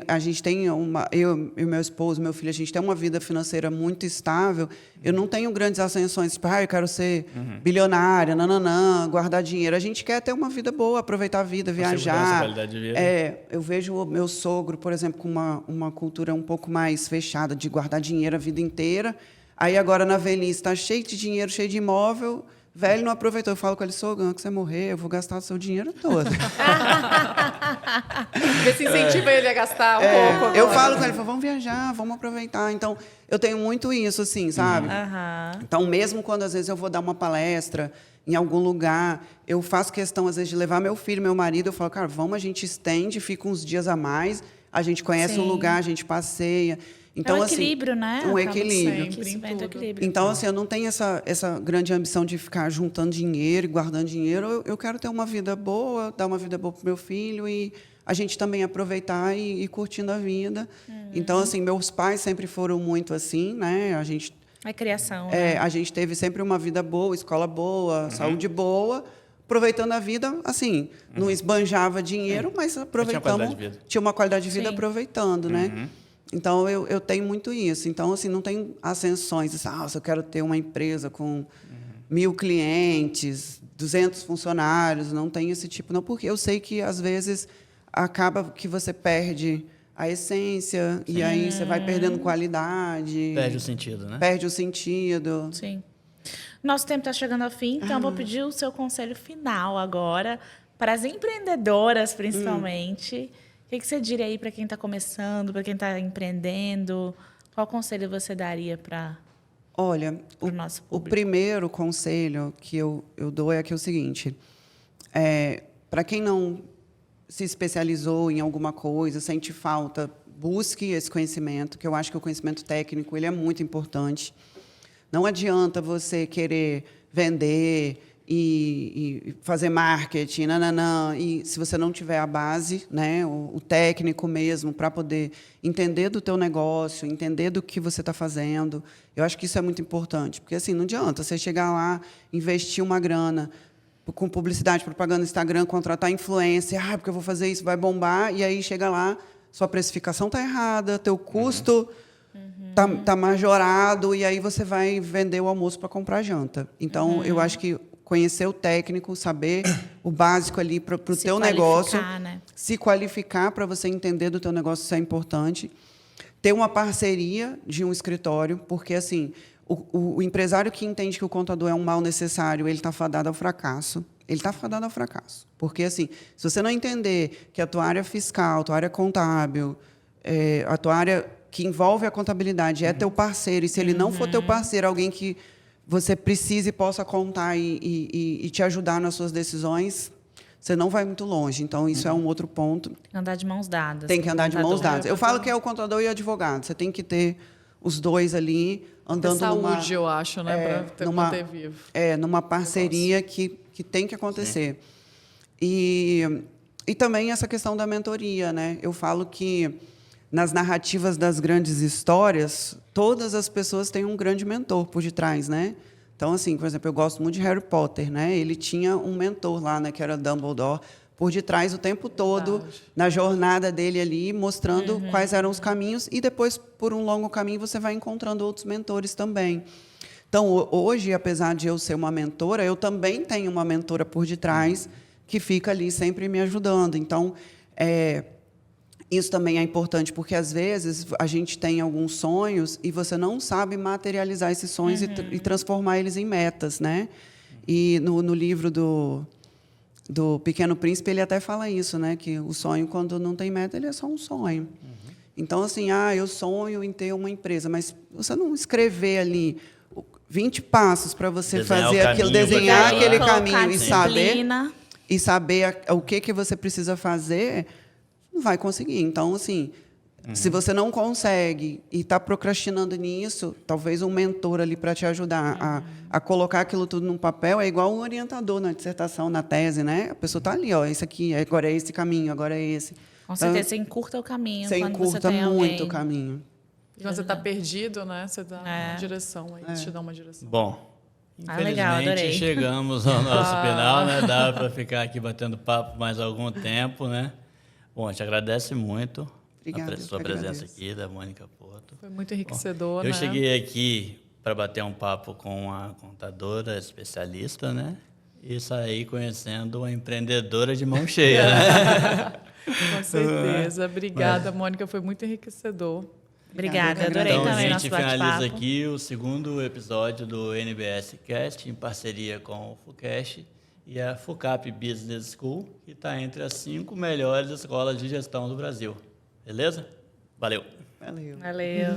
a gente tem eu e meu esposo, meu filho, a gente tem uma vida financeira muito estável. Eu não tenho grandes ascensões, tipo, eu quero ser bilionária, guardar dinheiro. A gente quer ter uma vida boa, aproveitar a vida, viajar. Qualidade de vida. Eu vejo o meu sogro, por exemplo, com uma cultura um pouco mais fechada, de guardar dinheiro a vida inteira. Aí agora na velhice está cheio de dinheiro, cheio de imóvel. Velho não aproveitou. Eu falo com ele, sogro, antes que você morrer, eu vou gastar o seu dinheiro todo. Vê se incentiva ele a gastar um pouco. Eu falo com ele, vamos viajar, vamos aproveitar. Então, eu tenho muito isso, assim, sabe? Então, mesmo quando, às vezes, eu vou dar uma palestra em algum lugar, eu faço questão, às vezes, de levar meu filho, meu marido, eu falo, cara, vamos, a gente estende, fica uns dias a mais, a gente conhece o lugar, a gente passeia. Então, é um equilíbrio, né? Um Acaba equilíbrio. sempre em tudo. Equilíbrio. Então, assim, eu não tenho essa grande ambição de ficar juntando dinheiro e guardando dinheiro. Eu quero ter uma vida boa, dar uma vida boa para o meu filho e a gente também aproveitar e curtindo a vida. Então, assim, meus pais sempre foram muito assim, né? A gente É criação, né? a gente teve sempre uma vida boa, escola boa, saúde boa, aproveitando a vida, assim, não esbanjava dinheiro, mas aproveitamos. Tinha uma qualidade de vida Sim. aproveitando, né? Então, eu tenho muito isso. Então, assim, não tem ascensões. Se eu quero ter uma empresa com 1.000 clientes, 200 funcionários, não tem esse tipo, não, porque eu sei que, às vezes, acaba que você perde a essência, e aí você vai perdendo qualidade. Perde o sentido, né? Perde o sentido. Sim. Nosso tempo está chegando ao fim, então vou pedir o seu conselho final agora, para as empreendedoras, principalmente. O que você diria aí para quem está começando, para quem está empreendendo? Qual conselho você daria para Olha, o nosso o público? primeiro conselho que eu dou é o seguinte: para quem não se especializou em alguma coisa, sente falta, busque esse conhecimento, que eu acho que o conhecimento técnico ele é muito importante. Não adianta você querer vender e fazer marketing, e se você não tiver a base, né, o técnico mesmo, para poder entender do teu negócio, entender do que você está fazendo. Eu acho que isso é muito importante, porque assim, não adianta você chegar lá, investir uma grana com publicidade, propaganda no Instagram, contratar influencer, porque eu vou fazer isso, vai bombar, e aí chega lá, sua precificação está errada, teu custo tá majorado, e aí você vai vender o almoço para comprar janta. Então, eu acho que conhecer o técnico, saber o básico ali para o teu negócio, né? se qualificar para você entender do teu negócio, isso é importante. Ter uma parceria de um escritório, porque assim, o empresário que entende que o contador é um mal necessário, ele está fadado ao fracasso. Ele está fadado ao fracasso. Porque, assim, se você não entender que a tua área fiscal, a tua área contábil, a tua área que envolve a contabilidade é teu parceiro, e se ele não for teu parceiro, alguém que você precise e possa contar e te ajudar nas suas decisões, você não vai muito longe. Então, isso é um outro ponto. Andar de mãos dadas. Tem que andar de mãos dadas. Eu falo que é o o contador e o advogado. Você tem que ter os dois ali andando saúde, eu acho, né, para manter vivo. Numa parceria que tem que acontecer. E também essa questão da mentoria, né? Eu falo que nas narrativas das grandes histórias, todas as pessoas têm um grande mentor por detrás, né? Então, assim, por exemplo, eu gosto muito de Harry Potter, né? Ele tinha um mentor lá, né, que era Dumbledore, por detrás o tempo todo, na jornada dele ali, mostrando quais eram os caminhos, e depois, por um longo caminho, você vai encontrando outros mentores também. Então, hoje, apesar de eu ser uma mentora, eu também tenho uma mentora por detrás que fica ali sempre me ajudando. Então, isso também é importante, porque, às vezes, a gente tem alguns sonhos e você não sabe materializar esses sonhos e transformar eles em metas, né? E no livro do Pequeno Príncipe, ele até fala isso, né? Que o sonho, quando não tem meta, ele é só um sonho. Então, assim, eu sonho em ter uma empresa, mas você não escrever ali 20 passos para você fazer aquilo, desenhar aquele caminho e saber o que você precisa fazer, não vai conseguir. Então, assim, se você não consegue e está procrastinando nisso, talvez um mentor ali para te ajudar a colocar aquilo tudo num papel é igual um orientador na dissertação, na tese, né? A pessoa está ali, isso aqui, agora é esse caminho, agora é esse. Com certeza, você encurta o caminho. Você encurta muito o caminho. E quando você está perdido, né? Você dá uma direção, aí te dá uma direção. Bom, infelizmente legal, adorei. chegamos ao nosso final, né? Dá para ficar aqui batendo papo mais algum tempo, né? Bom, a gente agradece muito Obrigada, a sua presença aqui, da Mônica Porto. Foi muito enriquecedor, Eu né? cheguei aqui para bater um papo com uma contadora especialista, né? E saí conhecendo uma empreendedora de mão cheia, né? Com certeza. Obrigada, Mônica. Foi muito enriquecedor. Obrigada, adorei Então, a também gente nosso finaliza bate-papo. aqui o segundo episódio do NBS Cast, em parceria com o FUCAST e a FUCAP Business School, que está entre as 5 melhores escolas de gestão do Brasil. Beleza? Valeu! Valeu. Valeu.